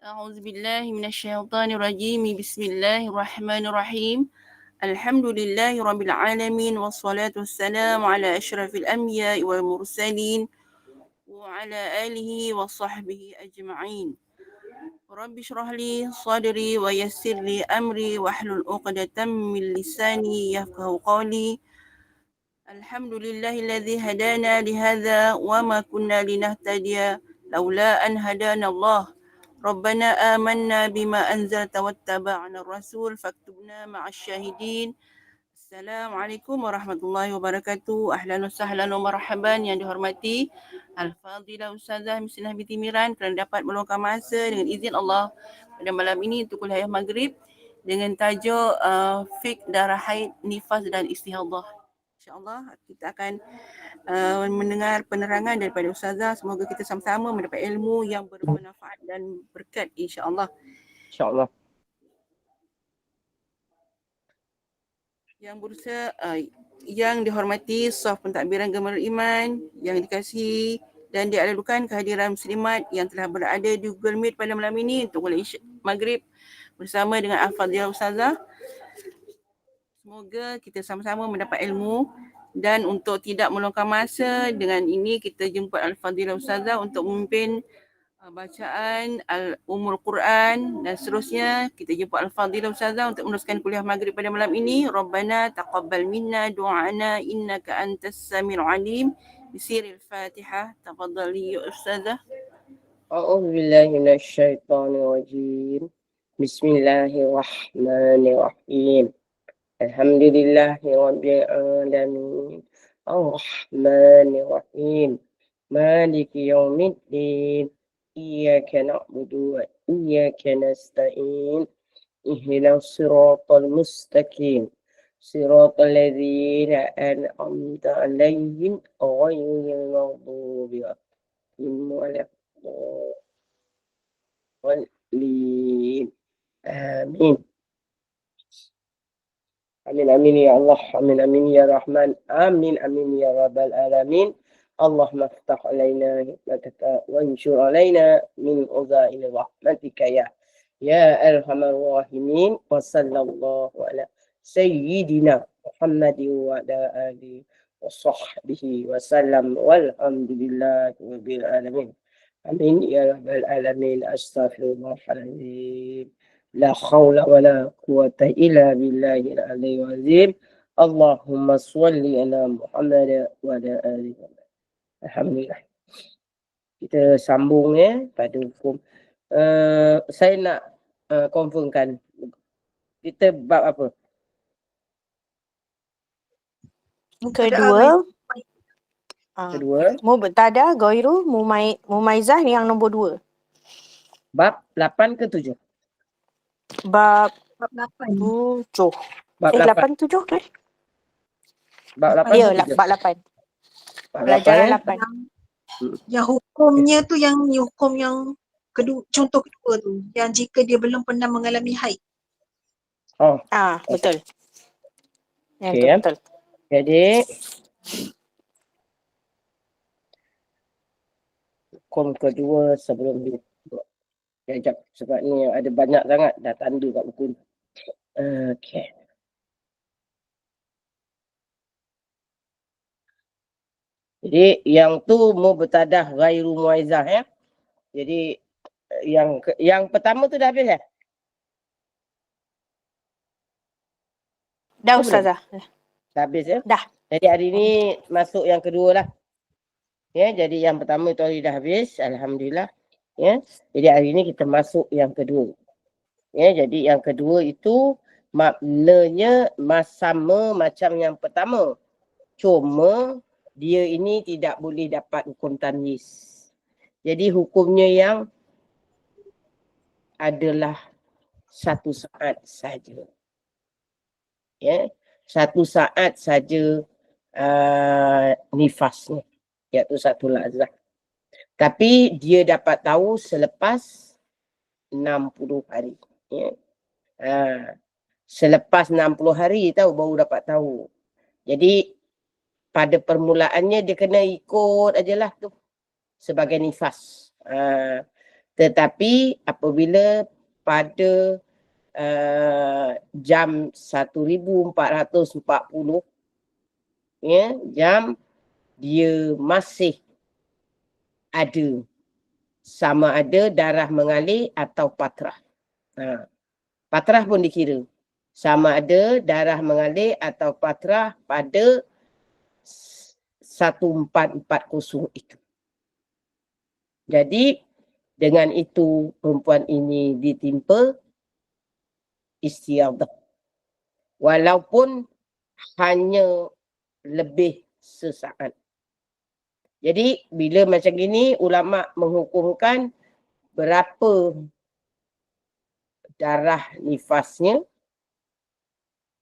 أعوذ بالله من الشيطان الرجيم بسم الله الرحمن الرحيم الحمد لله رب العالمين والصلاة والسلام على أشرف الأنبياء والمرسلين وعلى آله وصحبه أجمعين رب اشرح لي صدري ويسر لي أمري واحلل عقدة من لساني يفقه قولي الحمد لله الذي هدانا لهذا وما كنا لنهتدي لولا أن هدانا الله ربنا آمنا بما أنزلت واتبعنا الرسول فاكتبنا مع الشاهدين. Assalamualaikum warahmatullahi wabarakatuh. Ahlan wa sahlan wa marhaban yang dihormati Al-Fadilah Ustazah Misnah binti Miran kerana dapat meluangkan masa dengan izin Allah pada malam ini untuk kuliah maghrib dengan tajuk fiqh darah haid, nifas dan istihadah. InsyaAllah kita akan mendengar penerangan daripada Ustazah. Semoga kita sama-sama mendapat ilmu yang bermanfaat dan berkat insyaAllah. InsyaAllah. Yang berusaha yang dihormati saf pentadbiran Gemara Iman yang dikasihi dan diadakan kehadiran muslimat yang telah berada di Google Meet pada malam ini untuk kuliah maghrib bersama dengan Al-Fadhiyah Ustazah. Semoga kita sama-sama mendapat ilmu dan untuk tidak meluangkan masa, dengan ini kita jemput Al-Fadhiyah Ustazah untuk memimpin bacaan Ummul Quran dan seterusnya. Kita jumpa Al-Fadhilah Ustazah untuk meneruskan kuliah maghrib pada malam ini. Rabbana taqabbal minna du'ana innaka antas sami'ul alim. Bisiril Fatihah. Tafadhali ya Ustazah. A'udzu billahi minasyaitonir rajim. Bismillahirrahmanirrahim. Alhamdulillahi rabbil alamin. Ar-Rahmanir Rahim. Maliki yaumiddin. Iyyaka na'budu wa iyyaka nasta'in. Ihdinas siratal mustaqim. Siratal ladzina an'amta 'alaihim ghairil maghdubi 'alaihim waladdallin. Amin. Amin amin ya Allah, amin amin ya Rahman, amin amin ya Rabbal alamin. Allahumma iftah alaina hikmataka wa anshur alaina min uzaili rahmatika ya arhamar rahimin. Wa sallallahu ala sayyidina Muhammadin wa ala alihi wa sahbihi wa sallam walhamdulillahi rabbil alamin. Amin ya Rabbal alamin. Astaghfirullahaladzim. La khawla wa la quwata illa billahi al-aliyyil azim. Allahumma salli ala Muhammad wa ala alihi. Alhamdulillah. Kita sambung pada hukum. Saya nak confirmkan. Kita bab apa? Kedua. Kedua. Mubtada, Ghairu, Mumaizah yang nombor 2. Bab 8 ke 7? Bab 8. 7. Bab 8 7 kan? Bab 8 Ya, ke 7? bab 8. Bab Pelajaran 8. 8. Yang hukumnya tu yang hukum yang kedua, contoh kedua tu, yang jika dia belum pernah mengalami haid. Oh. Betul. Yang Okay, tu betul. Jadi hukum kedua sebelum dia sekejap sebab ni ada banyak sangat dah tanda kat buku ni. Okey. Jadi yang tu mubtadah ghairu muaizah ya. Jadi yang pertama tu dah habis ya? Dah Ustazah. Dah habis ya? Dah. Jadi hari ni masuk yang kedua lah. Ya, jadi yang pertama tu hari dah habis, alhamdulillah. Ya. Jadi hari ni kita masuk yang kedua. Ya, jadi yang kedua itu maknanya sama macam yang pertama. Cuma dia ini tidak boleh dapat hukum tamyiz. Jadi hukumnya yang adalah 1 saat saja. Ya, 1 saat saja nifasnya, iaitu 1 lazah. Tapi dia dapat tahu selepas 60 hari. Ya. Selepas 60 hari baru dapat tahu. Jadi pada permulaannya dia kena ikut ajalah tu sebagai nifas. Tetapi apabila pada jam 1440 ya, jam dia masih ada, sama ada darah mengalir atau patrah. Patrah pun dikira. Sama ada darah mengalir atau patrah pada 1440 itu. Jadi dengan itu perempuan ini ditimpa istiadah. Walaupun hanya lebih sesaat. Jadi bila macam gini ulama menghukumkan berapa darah nifasnya,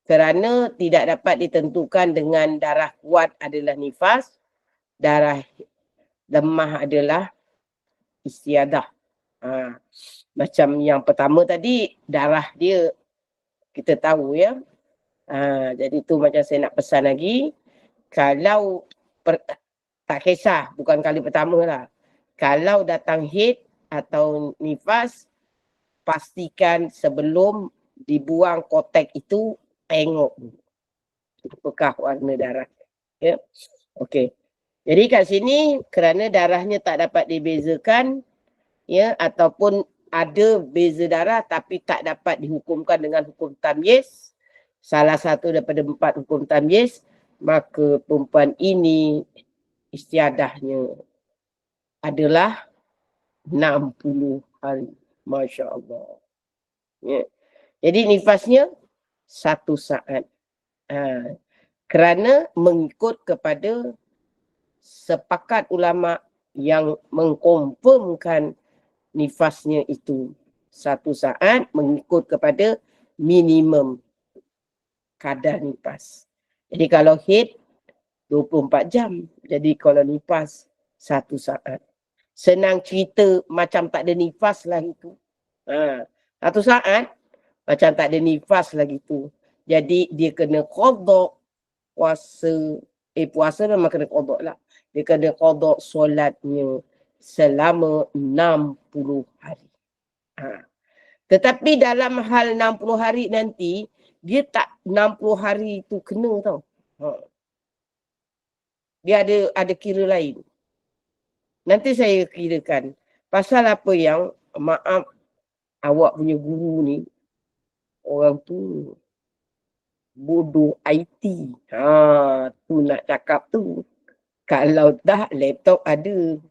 kerana tidak dapat ditentukan dengan darah kuat adalah nifas, darah lemah adalah istiadah. Macam yang pertama tadi, darah dia kita tahu ya. Jadi tu macam saya nak pesan lagi, kalau tak kisah, bukan kali pertama lah. Kalau datang haid atau nifas, pastikan sebelum dibuang kotak itu, tengok apakah warna darah. Ya. Okey. Jadi kat sini kerana darahnya tak dapat dibezakan, ya, ataupun ada beza darah tapi tak dapat dihukumkan dengan hukum tamyiz, salah satu daripada 4 hukum tamyiz, maka perempuan ini istiadahnya adalah 60 hari. Masya Allah. Ya. Jadi nifasnya 1 saat. Kerana mengikut kepada sepakat ulama yang mengkonfirmkan nifasnya itu 1 saat mengikut kepada minimum kadar nifas. Jadi kalau haid 24 jam. Jadi kalau nifas 1 saat. Senang cerita macam tak ada nifas lah itu. 1 saat macam tak ada nifas lagi tu. Jadi dia kena qada puasa. Puasa memang kena qada lah. Dia kena qada solatnya selama 60 hari. Tetapi dalam hal 60 hari nanti, dia tak 60 hari tu kena tau. Dia ada kira lain. Nanti saya kirakan. Pasal apa yang, maaf, awak punya guru ni, orang tu bodoh IT. Tu nak cakap tu. Kalau dah laptop ada.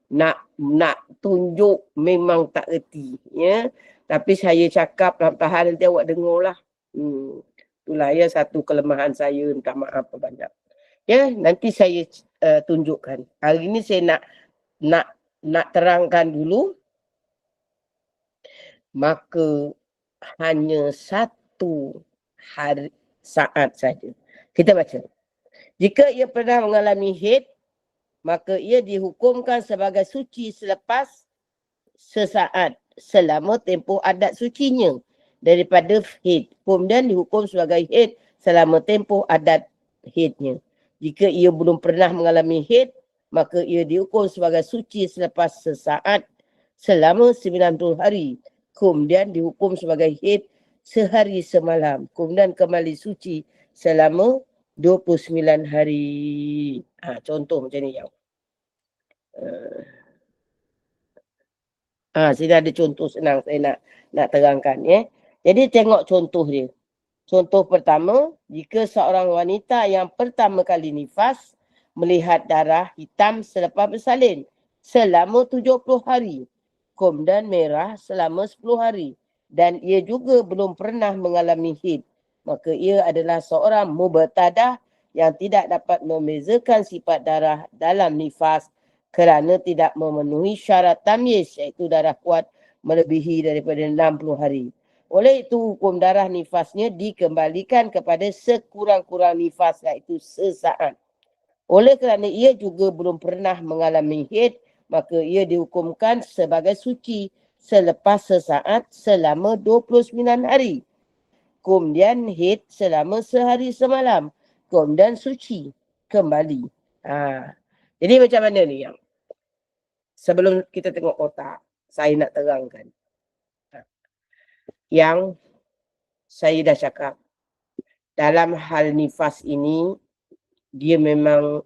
Nak tunjuk memang tak erti. Ya. Tapi saya cakap perlahan nanti awak dengar lah. Itulah ya satu kelemahan saya. Minta maaf banyak. Ya, nanti saya tunjukkan. Hari ini saya nak terangkan dulu. Maka hanya 1 hari saat saja. Kita baca. Jika ia pernah mengalami haid, maka ia dihukumkan sebagai suci selepas sesaat selama tempoh adat sucinya daripada haid. Kemudian dihukum sebagai haid selama tempoh adat haidnya. Jika ia belum pernah mengalami haid, maka ia dihukum sebagai suci selepas sesaat selama 90 hari. Kemudian dihukum sebagai haid sehari semalam. Kemudian kembali suci selama 29 hari. Contoh macam ni. Sini ada contoh senang saya nak terangkan. Ya. Jadi tengok contoh dia. Contoh pertama, jika seorang wanita yang pertama kali nifas melihat darah hitam selepas bersalin selama 70 hari. Kemudian merah selama 10 hari. Dan ia juga belum pernah mengalami haid. Maka ia adalah seorang mubtadah yang tidak dapat membezakan sifat darah dalam nifas kerana tidak memenuhi syarat tamyiz, iaitu darah kuat melebihi daripada 60 hari. Oleh itu hukum darah nifasnya dikembalikan kepada sekurang-kurang nifas, iaitu sesaat. Oleh kerana ia juga belum pernah mengalami haid, maka ia dihukumkan sebagai suci selepas sesaat selama 29 hari. Kemudian haid selama sehari semalam. Kemudian suci kembali. Jadi macam mana ni yang? Sebelum kita tengok kotak. saya nak terangkan. Yang saya dah cakap, dalam hal nifas ini, dia memang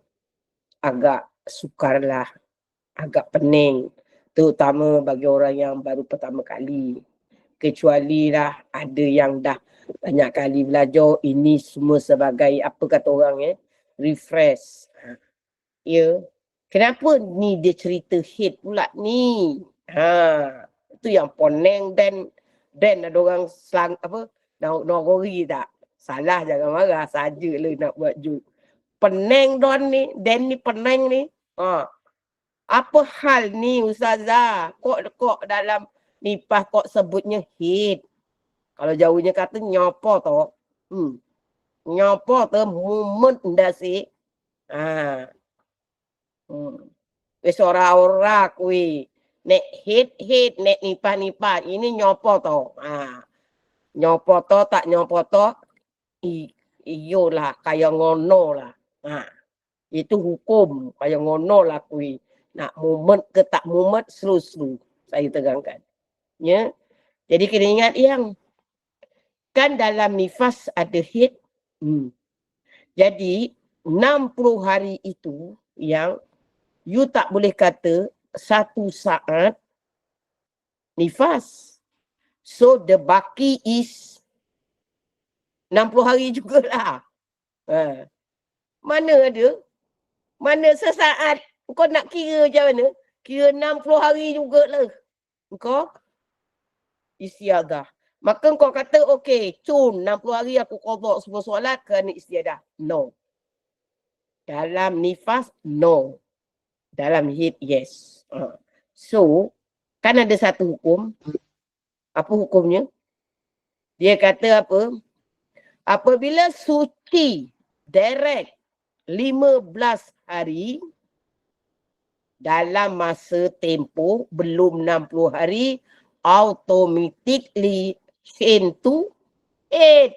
agak sukarlah, agak pening. Terutama bagi orang yang baru pertama kali. Kecuali lah ada yang dah banyak kali belajar, ini semua sebagai apa kata orang refresh. Ya. Kenapa ni dia cerita hate pula ni? Itu yang poneng dan ada orang selang apa nogori tak? Salah jangan marah, sajalah nak buat joke. Peneng ni peneng ni. Apa hal ni Ustazah? Kok dalam nifas kok sebutnya hate? Kalau jauhnya kata nyopo to. Nyopo tu moment ndasi. Wis ora kuwi. Nek hate nek nipah ini nyopo to. Nyopo to tak nyopo to iyo lah kaya ngono lah. Itu hukum kaya ngono lah kuwi. Nak mumet ke tak mumet selu-selu saya terangkan. Ya. Jadi kena ingat yang kan dalam nifas ada haid. Jadi 60 hari itu yang you tak boleh kata 1 saat nifas. So the baki is 60 hari jugalah. Mana ada? Mana sesaat? Kau nak kira macam mana? Kira 60 hari jugalah. Kau istiadah. Maka kau kata, okey, cun 60 hari aku qada semua solat kerana istiadah. No. Dalam nifas, no. Dalam haid, yes. So, kan ada satu hukum. Apa hukumnya? Dia kata apa? Apabila suci direct 15 hari dalam masa tempoh belum 60 hari, automatically change to 8.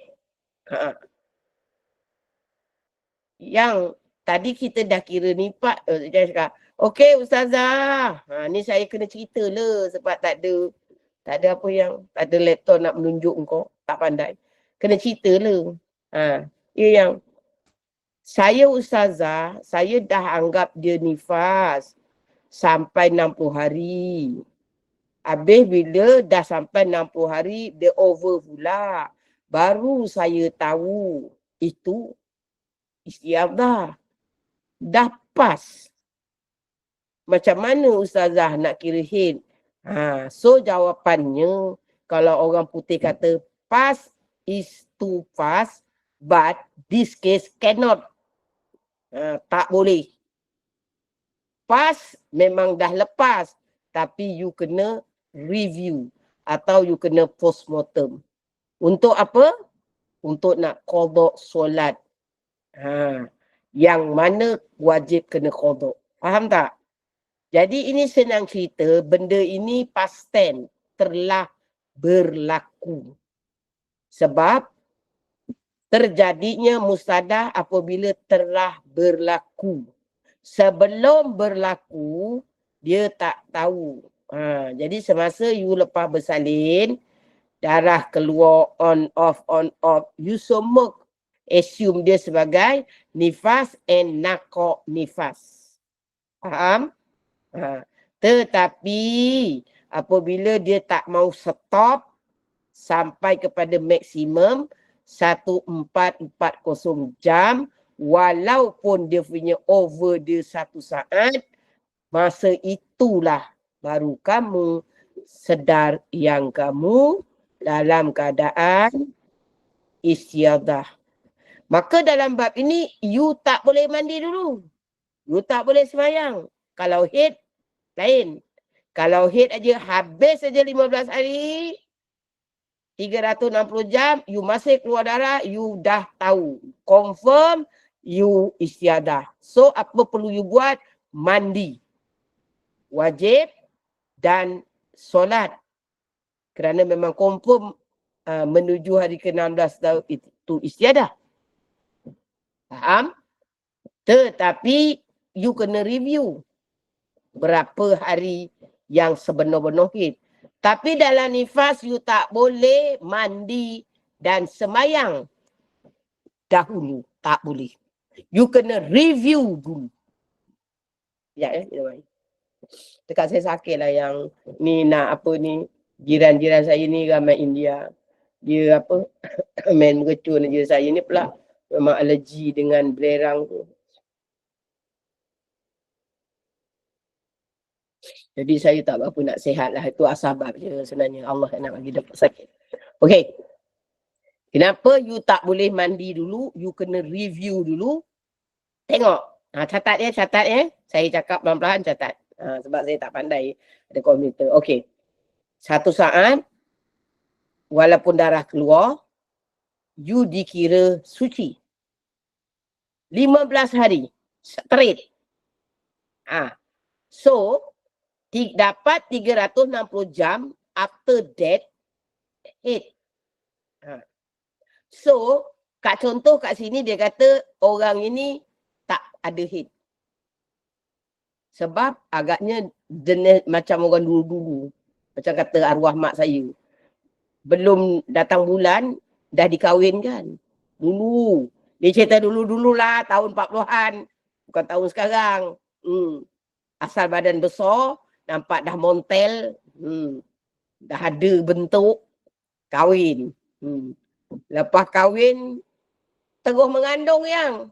Yang tadi kita dah kira ni Pak, dia cakap, okey Ustazah, ni saya kena cerita lah sebab tak ada apa yang, tak ada laptop nak menunjuk kau, tak pandai. Kena cerita lah. Ia yang saya Ustazah, saya dah anggap dia nifas sampai 60 hari. Habis bila dah sampai 60 hari, dia over pula. Baru saya tahu itu istiadah. Dah pas. Macam mana Ustazah nak kira haid? So jawapannya, kalau orang putih kata pass is to pass, but this case cannot. Tak boleh. Pass memang dah lepas, tapi you kena review atau you kena postmortem. Untuk apa? Untuk nak qada solat. Yang mana wajib kena qada. Faham tak? Jadi ini senang cerita, benda ini past tense, telah berlaku. Sebab terjadinya mustadah apabila telah berlaku. Sebelum berlaku, dia tak tahu. Jadi semasa you lepas bersalin, darah keluar on off, you semua assume dia sebagai nifas and naqo nifas. Faham? Tetapi apabila dia tak mau stop sampai kepada maksimum 1440 jam, walaupun dia punya over dia 1 saat, masa itulah baru kamu sedar yang kamu dalam keadaan istiadah. Maka dalam bab ini, you tak boleh mandi dulu. You tak boleh sembahyang. Kalau haid, lain. Kalau haid aja habis saja 15 hari, 360 jam, you masih keluar darah, you dah tahu. Confirm, you istiadah. So, apa perlu you buat? Mandi. Wajib dan solat. Kerana memang confirm menuju hari ke-16 tahun itu istiadah. Faham? Tetapi, you kena review. Berapa hari yang sebenar-benar haid. Tapi dalam nifas you tak boleh mandi dan semayang dahulu. Tak boleh. You kena review dulu. Ya, dekat saya sakit lah yang ni nak apa ni, jiran-jiran saya ni ramai India. Dia apa, main mercun je saya ni pula memang alergi dengan belerang tu. Jadi saya tak berapa nak sihat lah. Itu asbab je sebenarnya. Allah nak bagi dapat sakit. Okey. Kenapa you tak boleh mandi dulu? You kena review dulu. Tengok. Catat ya. Saya cakap pelan-pelan catat. Sebab saya tak pandai ada komputer. Okey. Satu saat, walaupun darah keluar, you dikira suci. 15 hari. Straight. So, dapat 360 jam after that haid. So, contoh kat sini dia kata orang ini tak ada haid. Sebab agaknya jenis macam orang dulu-dulu. Macam kata arwah mak saya. Belum datang bulan, dah dikahwinkan. Dulu. Dia cerita dulu-dululah, tahun 40-an. Bukan tahun sekarang. Asal badan besar, nampak dah montel, dah ada bentuk, kahwin. Lepas kahwin, terus mengandung yang.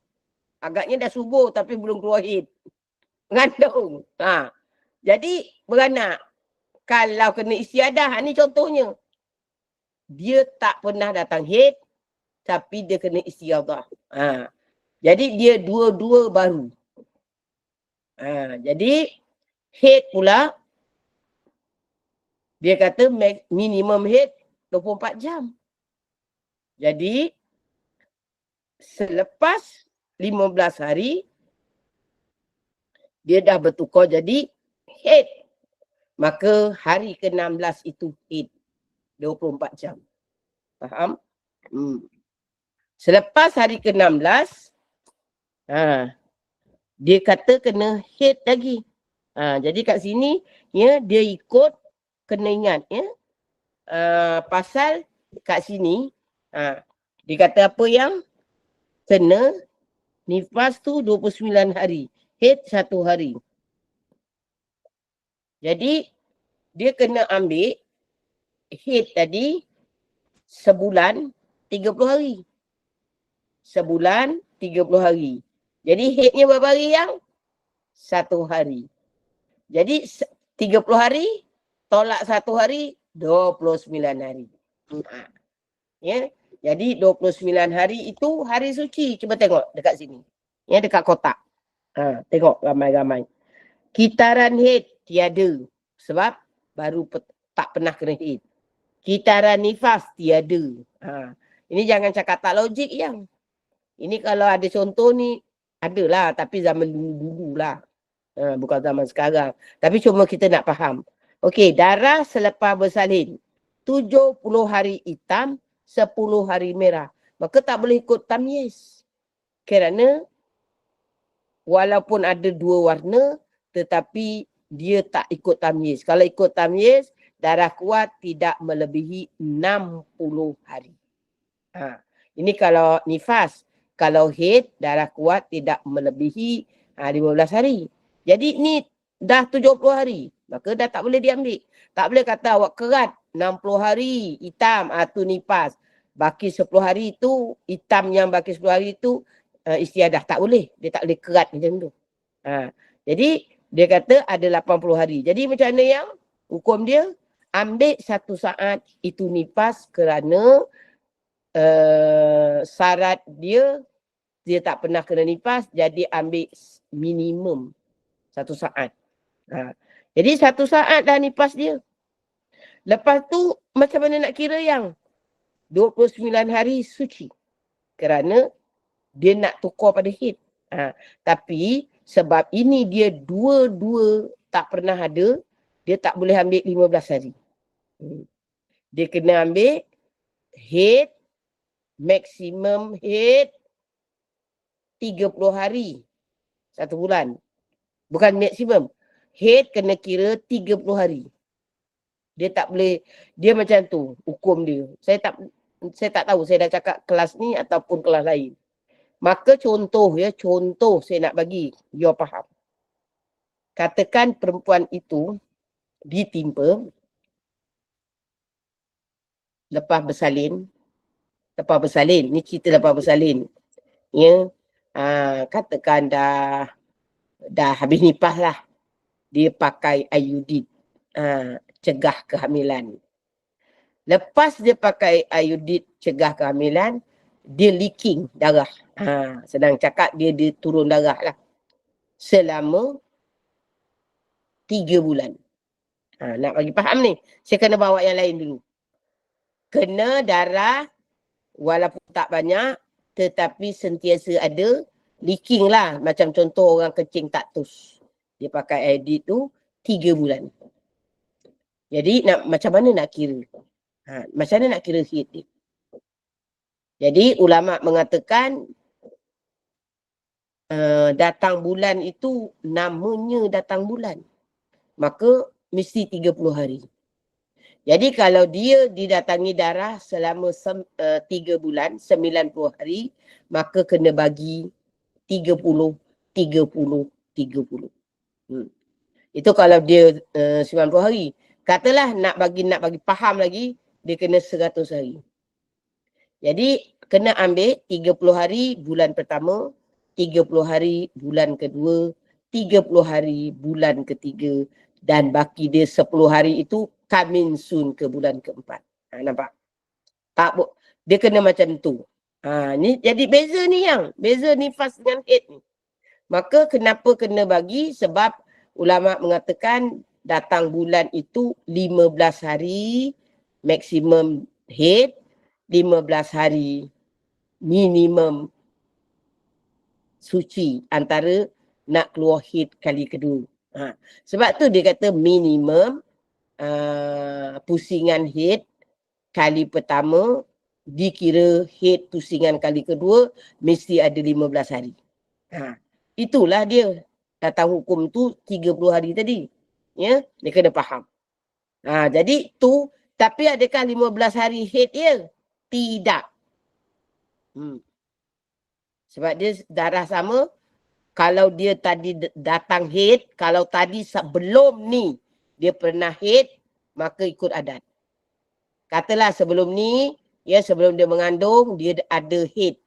Agaknya dah subur tapi belum keluar haid. Mengandung. Jadi beranak. Kalau kena istiadah, ni contohnya. Dia tak pernah datang haid, tapi dia kena istiadah. Jadi dia dua-dua baru. Jadi haid pula, dia kata minimum haid 24 jam. Jadi selepas 15 hari, dia dah bertukar jadi haid. Maka hari ke-16 itu haid. 24 jam. Faham? Selepas hari ke-16, dia kata kena haid lagi. Jadi kat sini, ya, dia ikut, kena ingat, ya. Pasal kat sini, dia kata apa yang kena nifas tu 29 hari. Haid 1 hari. Jadi, dia kena ambil haid tadi sebulan 30 hari. Sebulan 30 hari. Jadi haidnya berapa hari yang? 1 hari. Jadi 30 hari tolak 1 hari 29 hari. Ya. Jadi 29 hari itu hari suci. Cuba tengok dekat sini. Ya, dekat kotak. Tengok ramai-ramai. Kitaran haid tiada. Sebab baru tak pernah kena haid. Kitaran nifas tiada. Ini jangan cakap tak logik yang. Ini kalau ada contoh ni, adalah. Tapi zaman dulu-dulu lah. Bukan zaman sekarang. Tapi cuma kita nak faham. Okey, darah selepas bersalin. 70 hari hitam, 10 hari merah. Maka tak boleh ikut tamyiz. Kerana walaupun ada 2 warna, tetapi dia tak ikut tamyiz. Kalau ikut tamyiz, darah kuat tidak melebihi 60 hari. Ini kalau nifas. Kalau haid, darah kuat tidak melebihi 15 hari. Jadi ni dah 70 hari. Maka dah tak boleh diambil. Tak boleh kata awak kerat 60 hari hitam, tu nifas. Baki 10 hari itu, hitam yang baki 10 hari itu istiadah. Tak boleh. Dia tak boleh kerat macam tu. Jadi dia kata ada 80 hari. Jadi macam mana yang hukum dia? Ambil 1 saat itu nifas kerana syarat dia tak pernah kena nifas, jadi ambil minimum 1 saat. Jadi 1 saat dah nifas dia. Lepas tu macam mana nak kira yang 29 hari suci. Kerana dia nak tukar pada haid. Tapi sebab ini dia dua-dua tak pernah ada, dia tak boleh ambil 15 hari. Dia kena ambil haid, maksimum haid 30 hari. 1 bulan. Bukan maksimum. Haid kena kira 30 hari. Dia tak boleh, dia macam tu hukum dia. Saya tak tahu saya dah cakap kelas ni ataupun kelas lain. Maka contoh saya nak bagi, you faham. Katakan perempuan itu ditimpa lepas bersalin, ni cerita lepas bersalin. Ya, katakan dah habis nipah lah. Dia pakai IUD, cegah kehamilan. Lepas dia pakai IUD cegah kehamilan, dia leaking darah. Senang cakap dia turun darah lah. Selama 3 bulan. Nak bagi faham ni, saya kena bawa yang lain dulu. Kena darah walaupun tak banyak, tetapi sentiasa ada leaking lah. Macam contoh orang kencing tak tus. Dia pakai IUD tu 3 bulan. Jadi macam mana nak kira? Macam mana nak kira haid ni? Jadi ulama mengatakan datang bulan itu namanya datang bulan. Maka mesti 30 hari. Jadi kalau dia didatangi darah selama 3 bulan, 90 hari, maka kena bagi 30, 30, 30. Itu kalau dia 90 hari. Katalah nak bagi faham lagi, dia kena 100 hari. Jadi kena ambil 30 hari bulan pertama, 30 hari bulan kedua, 30 hari bulan ketiga, dan baki dia 10 hari itu coming soon ke bulan keempat. Nampak? Dia kena macam tu. Ni jadi beza nifas dengan haid ni. Maka kenapa kena bagi? Sebab ulama mengatakan datang bulan itu 15 hari maksimum haid, 15 hari minimum suci antara nak keluar haid kali kedua. Sebab tu dia kata minimum pusingan haid kali pertama dikira haid pusingan kali kedua mesti ada 15 hari. Itulah dia datang hukum tu 30 hari tadi. Ya, dia kena faham. Jadi tu, tapi adakah 15 hari haid dia? Tidak. Sebab dia darah sama. Kalau dia tadi datang haid, kalau tadi sebelum ni dia pernah haid, maka ikut adat. Katalah sebelum ni, sebelum dia mengandung, dia ada haid.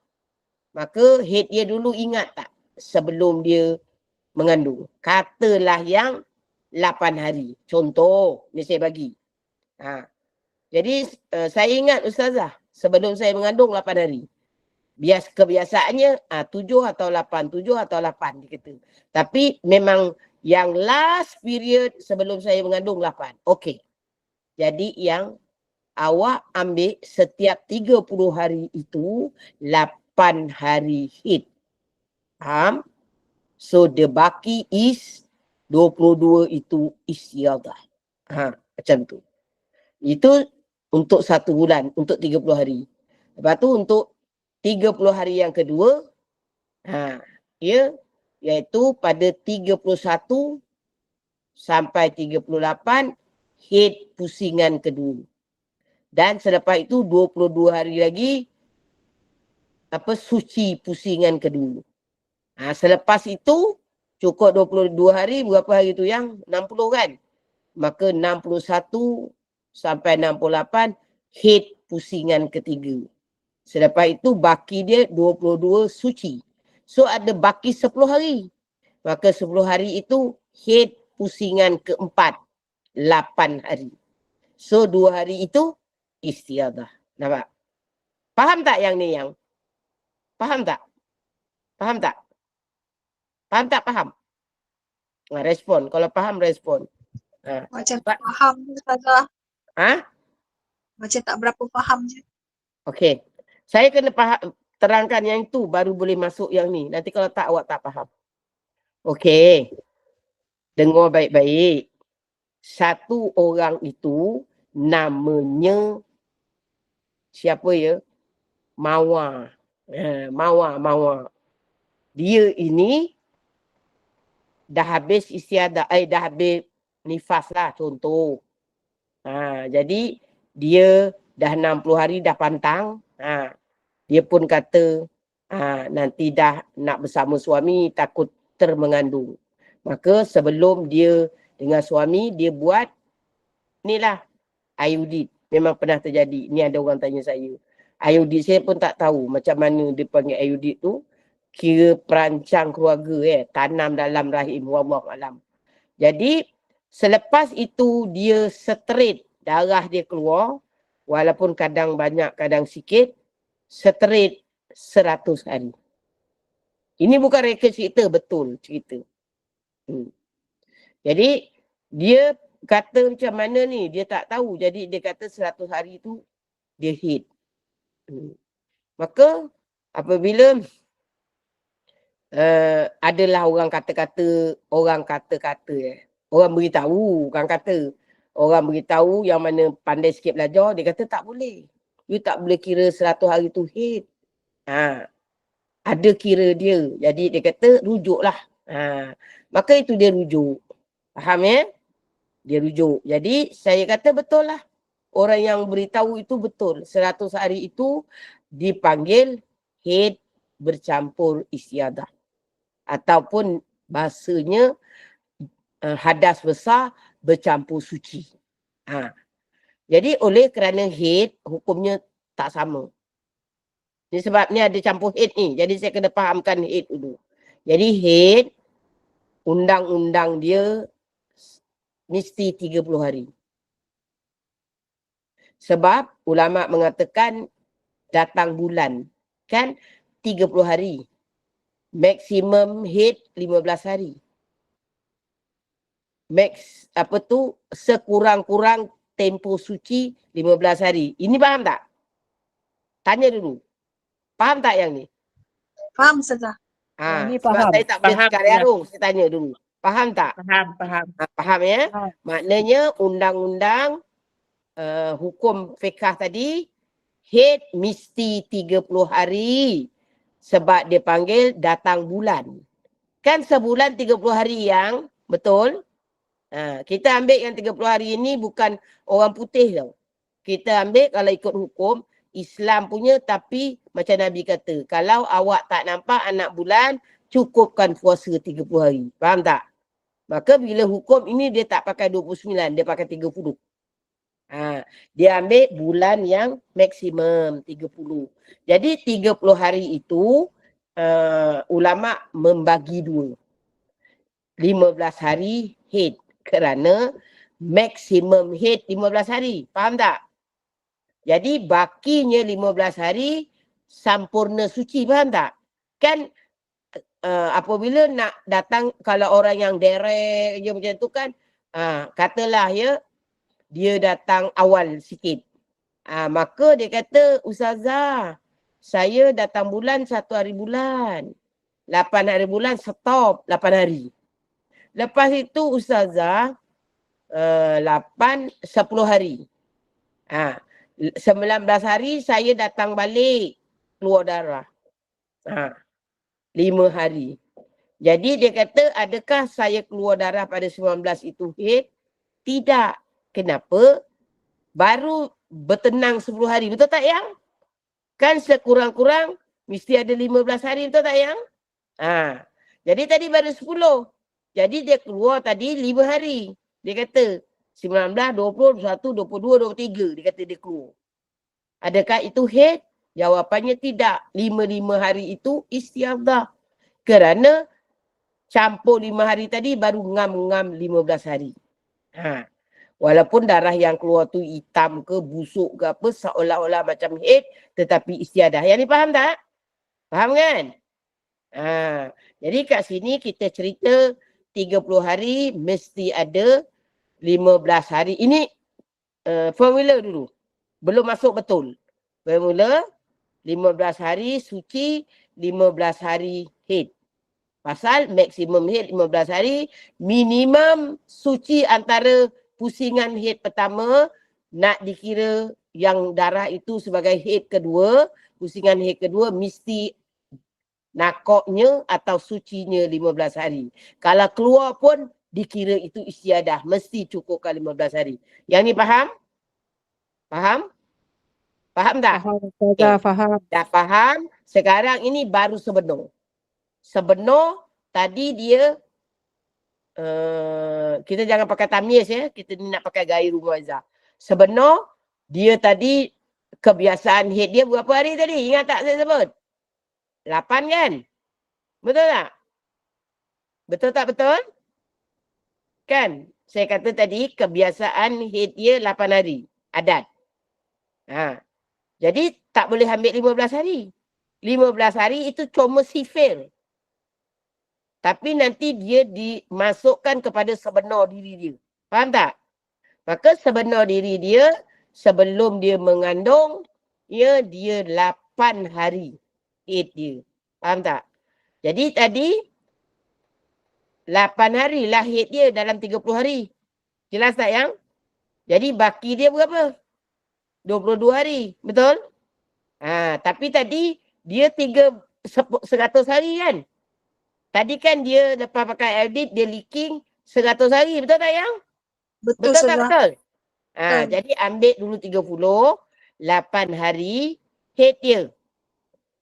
Maka haid dia dulu ingat tak? Sebelum dia mengandung. Katalah yang 8 hari. Contoh, ni saya bagi. Jadi saya ingat Ustazah, sebelum saya mengandung 8 hari. Kebiasaannya 7 atau 8 dia kata. Tapi memang yang last period sebelum saya mengandung 8. Okey. Jadi yang awak ambil setiap 30 hari itu 8 hari haid. Faham? So the baki is 22 itu istiadah. Macam tu. Itu untuk 1 bulan, untuk 30 hari. Lepas tu untuk 30 hari yang kedua, iaitu pada 31 sampai 38 haid pusingan kedua. Dan selepas itu 22 hari lagi suci pusingan kedua. Selepas itu cukup 22 hari, berapa hari tu yang? 60 kan? Maka 61 sampai 68 haid pusingan ketiga. Selepas itu baki dia 22 suci. So ada baki 10 hari. Maka 10 hari itu haid pusingan keempat 8 hari. So 2 hari itu istiadah. Nampak? Faham tak yang ni yang? Faham tak? Faham tak? Faham tak? Faham? Respon. Kalau faham, respon. Macam tak faham Ustazah. Macam tak berapa faham je. Okey. Saya kena terangkan yang tu baru boleh masuk yang ni. Nanti kalau tak, awak tak faham. Okey. Dengar baik-baik. Satu orang itu namanya siapa ya? Mawar. Mawar. Dia ini dah habis istiadah, dah habis nifas lah contoh. Jadi dia dah 60 hari dah pantang. Dia pun kata nanti dah nak bersama suami takut termengandung. Maka sebelum dia dengan suami, dia buat ni lah IUD. Memang pernah terjadi. Ni ada orang tanya saya. IUD saya pun tak tahu macam mana dia panggil IUD tu. Kira perancang keluarga tanam dalam rahim. Wallahualam. Jadi selepas itu dia straight darah dia keluar. Walaupun kadang banyak kadang sikit. Straight 100 hari. Ini bukan reka cerita, betul cerita. Jadi dia kata macam mana ni, dia tak tahu. Jadi dia kata 100 hari tu dia hit. Maka apabila adalah orang kata-kata, orang beritahu, bukan kata. Orang beritahu yang mana pandai sikit belajar, dia kata tak boleh. You tak boleh kira 100 hari tu hit. Ada kira dia. Jadi dia kata rujuklah. Maka itu dia rujuk. Faham ya? Dia rujuk. Jadi saya kata betul lah. Orang yang beritahu itu betul. 100 hari itu dipanggil haid bercampur istiadah. Ataupun bahasanya hadas besar bercampur suci. Jadi oleh kerana haid hukumnya tak sama. Ini sebab ni ada campur haid ni. Jadi saya kena fahamkan haid dulu. Jadi haid undang-undang dia mesti 30 hari. Sebab ulama mengatakan datang bulan kan 30 hari. Maksimum haid 15 hari. Max sekurang-kurang tempoh suci 15 hari. Ini faham tak? Tanya dulu. Faham tak yang ni? Faham saja. Ini Sebab faham. saya tak boleh Faham, cakap ya. arung. Saya tanya dulu. Faham tak? Faham. Faham ya? Faham. Maknanya undang-undang hukum fiqh tadi haid mesti 30 hari sebab dia panggil datang bulan. Kan sebulan 30 hari yang betul? Kita ambil yang 30 hari ini bukan orang putih tau. Kita ambil kalau ikut hukum Islam punya, tapi macam Nabi kata, kalau awak tak nampak anak bulan, cukupkan puasa 30 hari. Faham tak? Maka bila hukum ini dia tak pakai 29, dia pakai 30. Dia ambil bulan yang maksimum 30. Jadi 30 hari itu ulama membagi dua. 15 hari haid kerana maksimum haid 15 hari. Faham tak? Jadi bakinya 15 hari sampurna suci. Faham tak? Kan apabila nak datang, kalau orang yang derek je macam tu kan, katalah ya, dia datang awal sikit. Maka dia kata, Ustazah, saya datang bulan 1 hari bulan. 8 hari bulan stop 8 hari. Lepas itu Ustazah 10 hari. 19 hari saya datang balik keluar darah. 5 hari. Jadi dia kata, adakah saya keluar darah pada 19 itu haid? Tidak. Kenapa? Baru bertenang 10 hari. Betul tak yang? Kan sekurang-kurang mesti ada 15 hari. Betul tak yang? Jadi tadi baru 10. Jadi dia keluar tadi 5 hari. Dia kata 19, 20, 21, 22, 23. Dia kata dia keluar. Adakah itu haid? Jawapannya tidak. 5 hari itu istiadah. Kerana campur 5 hari tadi baru ngam-ngam 15 hari. Walaupun darah yang keluar tu hitam ke, busuk ke apa, seolah-olah macam haid, tetapi istiadah. Yang ni faham tak? Faham kan? Jadi kat sini kita cerita 30 hari mesti ada 15 hari. Ini formula dulu. Belum masuk betul. Formula 15 hari suci, 15 hari haid. Pasal maksimum haid 15 hari, minimum suci antara pusingan haid pertama nak dikira yang darah itu sebagai haid kedua, pusingan haid kedua mesti nakoknya atau sucinya 15 hari. Kalau keluar pun dikira itu istiadah. Mesti cukupkan 15 hari. Yang ni faham? Faham? Faham tak? Faham Ustazah, faham. Dah faham? Sekarang ini baru sebenar. Sebenar tadi dia kita jangan pakai tamyiz ya. Kita ni nak pakai gaya rumah Azhar. Sebenar dia tadi kebiasaan haid dia berapa hari tadi? Ingat tak saya sebut? 8 kan? Betul tak? Betul tak betul? Kan? Saya kata tadi kebiasaan haid dia 8 hari. Adat. Jadi tak boleh ambil 15 hari. 15 hari itu cuma sifir. Tapi nanti dia dimasukkan kepada sebenar diri dia. Faham tak? Maka sebenar diri dia sebelum dia mengandung, dia 8 hari haid dia. Faham tak? Jadi tadi 8 hari lah haid dia dalam 30 hari. Jelas tak yang? Jadi baki dia berapa? 22 hari. Betul? Tapi tadi dia 100 hari kan? Tadi kan dia lepas pakai audit, dia leaking 100 hari. Betul tak yang? Betul Betul tak Ustazah. betul? Betul. Jadi ambil dulu 8 hari haid dia.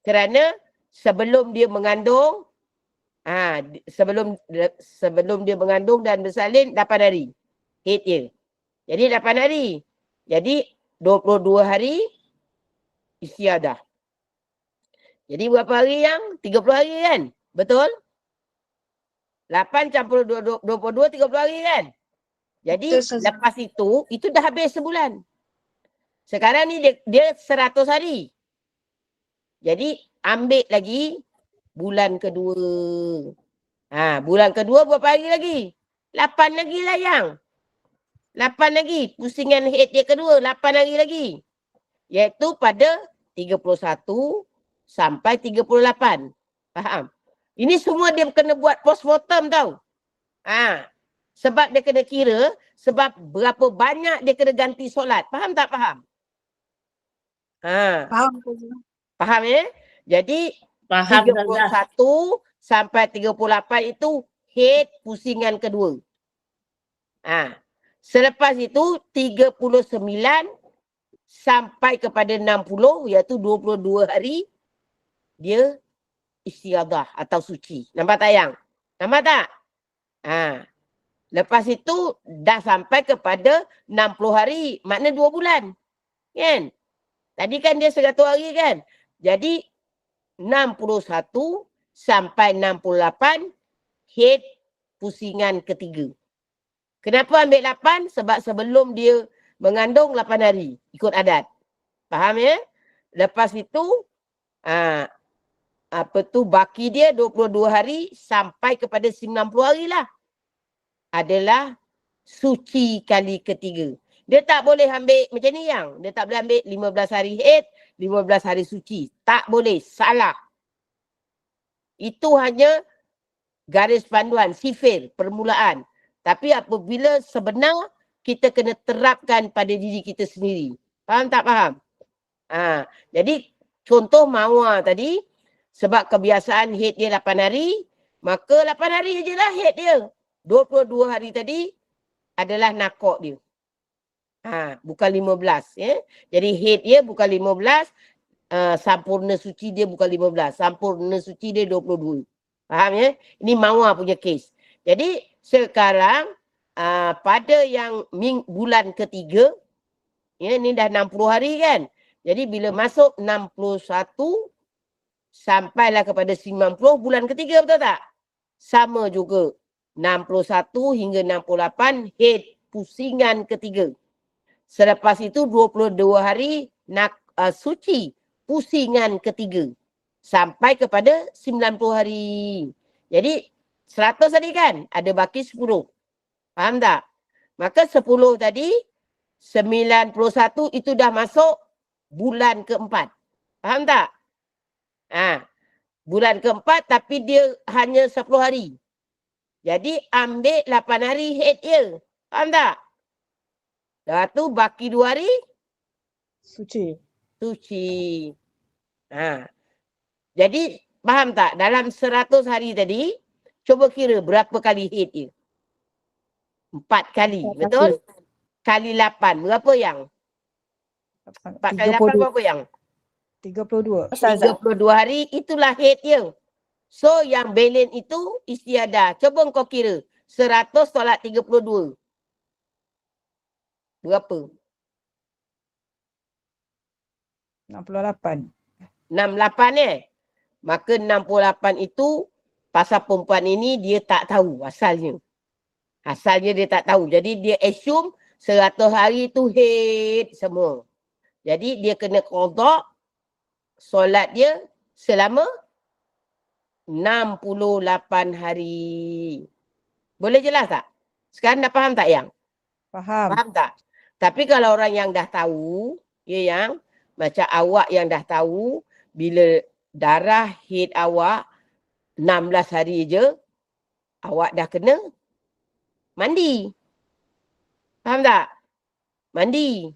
Kerana sebelum dia mengandung, sebelum dia mengandung dan bersalin 8 hari haid dia. Jadi 8 hari. Jadi 22 hari istiadah. Jadi berapa hari yang? 30 hari kan? Betul? 8 campur 22, 30 hari kan? Jadi Betul, Ustazah. lepas itu dah habis sebulan. Sekarang ni dia 100 hari. Jadi ambil lagi bulan kedua. Bulan kedua berapa hari lagi? 8 lagi lah yang. 8 lagi. Pusingan haid dia kedua. 8 hari lagi. Iaitu pada 31 sampai 38. Faham? Ini semua dia kena buat postmortem tau. Sebab dia kena kira sebab berapa banyak dia kena ganti solat. Faham tak faham? Faham Ustazah. Faham ya? Jadi Faham 31 sampai 38 itu haid pusingan kedua. Selepas itu 39 sampai kepada 60 iaitu 22 hari dia istiadah atau suci. Nampak tak yang? Nampak tak? Lepas itu dah sampai kepada 60 hari, makna 2 bulan. Kan? Tadi kan dia 100 hari kan? Jadi 61 sampai 68 haid pusingan ketiga. Kenapa ambil 8? Sebab sebelum dia mengandung 8 hari. Ikut adat. Faham ya? Lepas itu, baki dia 22 hari sampai kepada 90 hari lah. Adalah suci kali ketiga. Dia tak boleh ambil macam ni yang. Dia tak boleh ambil 15 hari haid, 15 hari suci. Tak boleh. Salah. Itu hanya garis panduan, sifir, permulaan. Tapi apabila sebenar, kita kena terapkan pada diri kita sendiri. Faham tak faham? Jadi contoh Mawar tadi, sebab kebiasaan haid dia 8 hari, maka 8 hari je lah haid dia. 22 hari tadi adalah nakok dia. Bukan 15. Ya? Jadi haid dia bukan 15, sampurna suci dia bukan 15. Sampurna suci dia 22. Faham ya? Ini Mawar punya kes. Jadi sekarang pada yang bulan ketiga, ya, ni dah 60 hari kan? Jadi bila masuk 61 sampailah kepada 90 bulan ketiga, betul tak? Sama juga. 61 hingga 68 haid pusingan ketiga. Selepas itu 22 hari suci pusingan ketiga. Sampai kepada 90 hari. Jadi 100 tadi kan? Ada baki 10. Faham tak? Maka 10 tadi 91 itu dah masuk bulan keempat. Faham tak? Bulan keempat tapi dia hanya 10 hari. Jadi ambil 8 hari haid dia. Faham tak? Lepas tu baki 2 hari Suci. suci. Jadi faham tak? Dalam 100 hari tadi, cuba kira berapa kali haid dia. 4 kali, betul? Kali 8, berapa yang? 4 kali 8 berapa yang? 32. Ustazah. 32 hari, itulah haid dia. So yang balance itu istiadah. Cuba kau kira. 100 tolak 32. Berapa? 68. 68 Maka 68 itu pasal perempuan ini dia tak tahu asalnya. Asalnya dia tak tahu. Jadi dia assume 100 hari tu haid semua. Jadi dia kena qada solat dia selama 68 hari. Boleh jelas tak? Sekarang dah faham tak yang? Faham. Faham tak? Tapi kalau orang yang dah tahu, ya yang macam awak yang dah tahu bila darah haid awak 16 hari je, awak dah kena mandi. Faham tak? Mandi.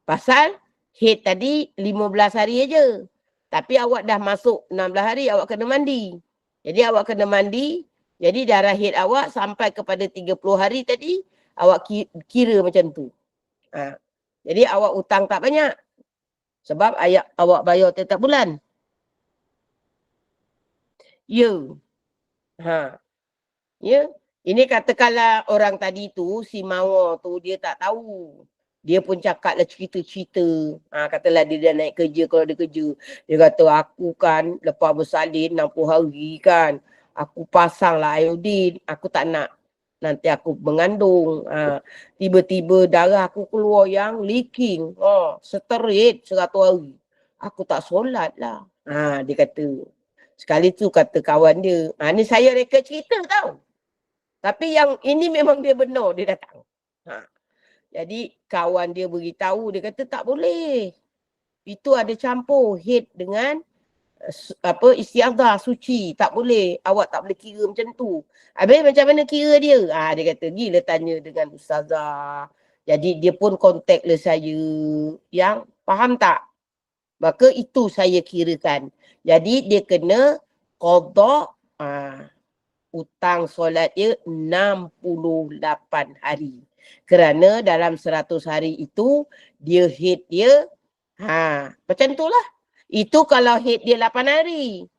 Pasal haid tadi 15 hari aja. Tapi awak dah masuk 16 hari, awak kena mandi. Jadi awak kena mandi, jadi darah haid awak sampai kepada 30 hari tadi, awak kira macam tu. Jadi awak hutang tak banyak. Sebab awak bayar tiap bulan. Ya. Ya. Ini katakanlah orang tadi tu, si Mawar tu, dia tak tahu. Dia pun cakaplah cerita-cerita. Katalah dia dah naik kerja, kalau dia kerja. Dia kata, aku kan lepas bersalin 60 hari kan. Aku pasanglah iodin. Aku tak nak nanti aku mengandung. Tiba-tiba darah aku keluar yang leaking. Straight 100 hari. Aku tak solat lah. Dia kata. Sekali tu kata kawan dia. Ni saya reka cerita tau. Tapi yang ini memang dia benar. Dia datang. Jadi kawan dia beritahu. Dia kata tak boleh. Itu ada campur haid dengan istiadah suci. Tak boleh. Awak tak boleh kira macam tu. Habis macam mana kira dia? Dia kata gila tanya dengan ustazah. Jadi dia pun kontak lah saya. Yang faham tak? Maka itu saya kirakan. Jadi dia kena qada hutang solat dia 68 hari. Kerana dalam 100 hari itu dia haid dia macam tu lah. Itu kalau haid dia 8 hari.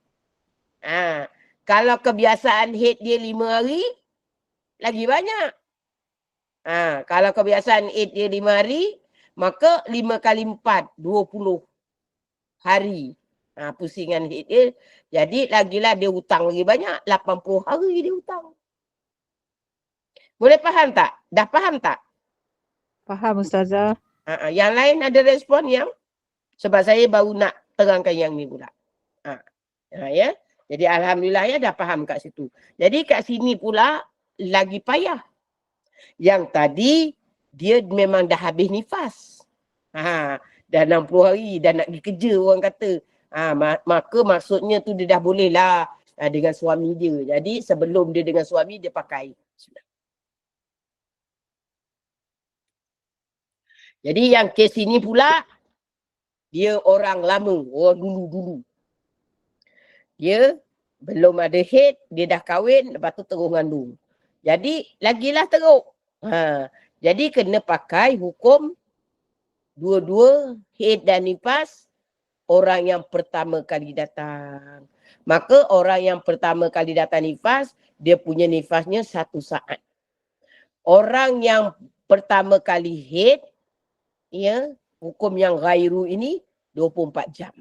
Kalau kebiasaan haid dia 5 hari, lagi banyak. Kalau kebiasaan haid dia 5 hari, maka 5 kali 4, 20 hari. Pusingan haid dia. Jadi lagilah dia hutang lagi banyak. 80 hari dia hutang. Boleh faham tak? Dah faham tak? Faham Ustazah. Yang lain ada respon yang? Sebab saya baru nak terangkan yang ni pula. Ya. Jadi alhamdulillah ya dah faham kat situ. Jadi kat sini pula lagi payah. Yang tadi dia memang dah habis nifas. Dah 60 hari dah nak pergi kerja orang kata. Maka maksudnya tu dia dah boleh lah dengan suami dia. Jadi sebelum dia dengan suami dia pakai. Jadi yang kes ini pula dia orang lama, orang dulu-dulu. Dia belum ada haid, dia dah kahwin, lepas tu terus ngandung. Jadi lagilah teruk. Jadi kena pakai hukum dua-dua haid dan nifas orang yang pertama kali datang. Maka orang yang pertama kali datang nifas, dia punya nifasnya 1 saat. Orang yang pertama kali haid, ya, hukum yang ghairu ini 24 jam.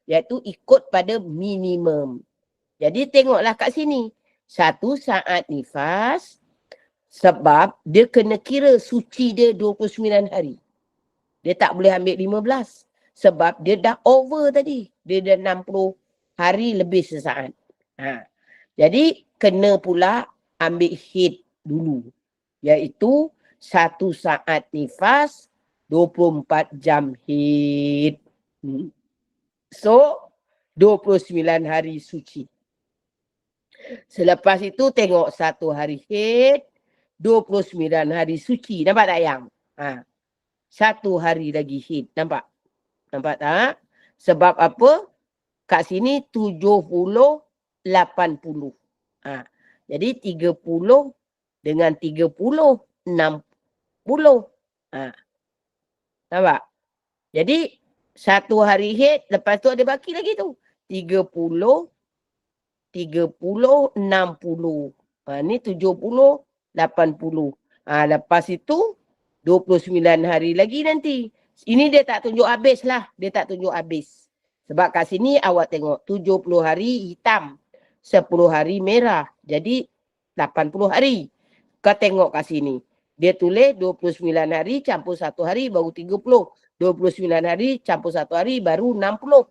Iaitu ikut pada minimum. Jadi tengoklah kat sini. 1 saat nifas sebab dia kena kira suci dia 29 hari. Dia tak boleh ambil 15. Sebab dia dah over tadi. Dia dah 60 hari lebih sesaat. Jadi kena pula ambil haid dulu. Iaitu 1 saat nifas 24 jam haid. So 29 hari suci. Selepas itu tengok 1 hari haid, 29 hari suci. Nampak tak yang? 1 hari lagi haid. Nampak? Nampak tak? Sebab apa? kat sini 70, 80. Jadi 30 dengan 30, 60. Nampak? Jadi satu hari haid, lepas tu ada baki lagi tu. 30, 60. Ni 70, 80. Lepas itu 29 hari lagi nanti. Ini dia tak tunjuk habis lah. Dia tak tunjuk habis. Sebab kat sini awak tengok 70 hari hitam. 10 hari merah. Jadi 80 hari. Kau tengok kat sini. Dia tulis 29 hari campur 1 hari baru 30. 29 hari campur 1 hari baru 60.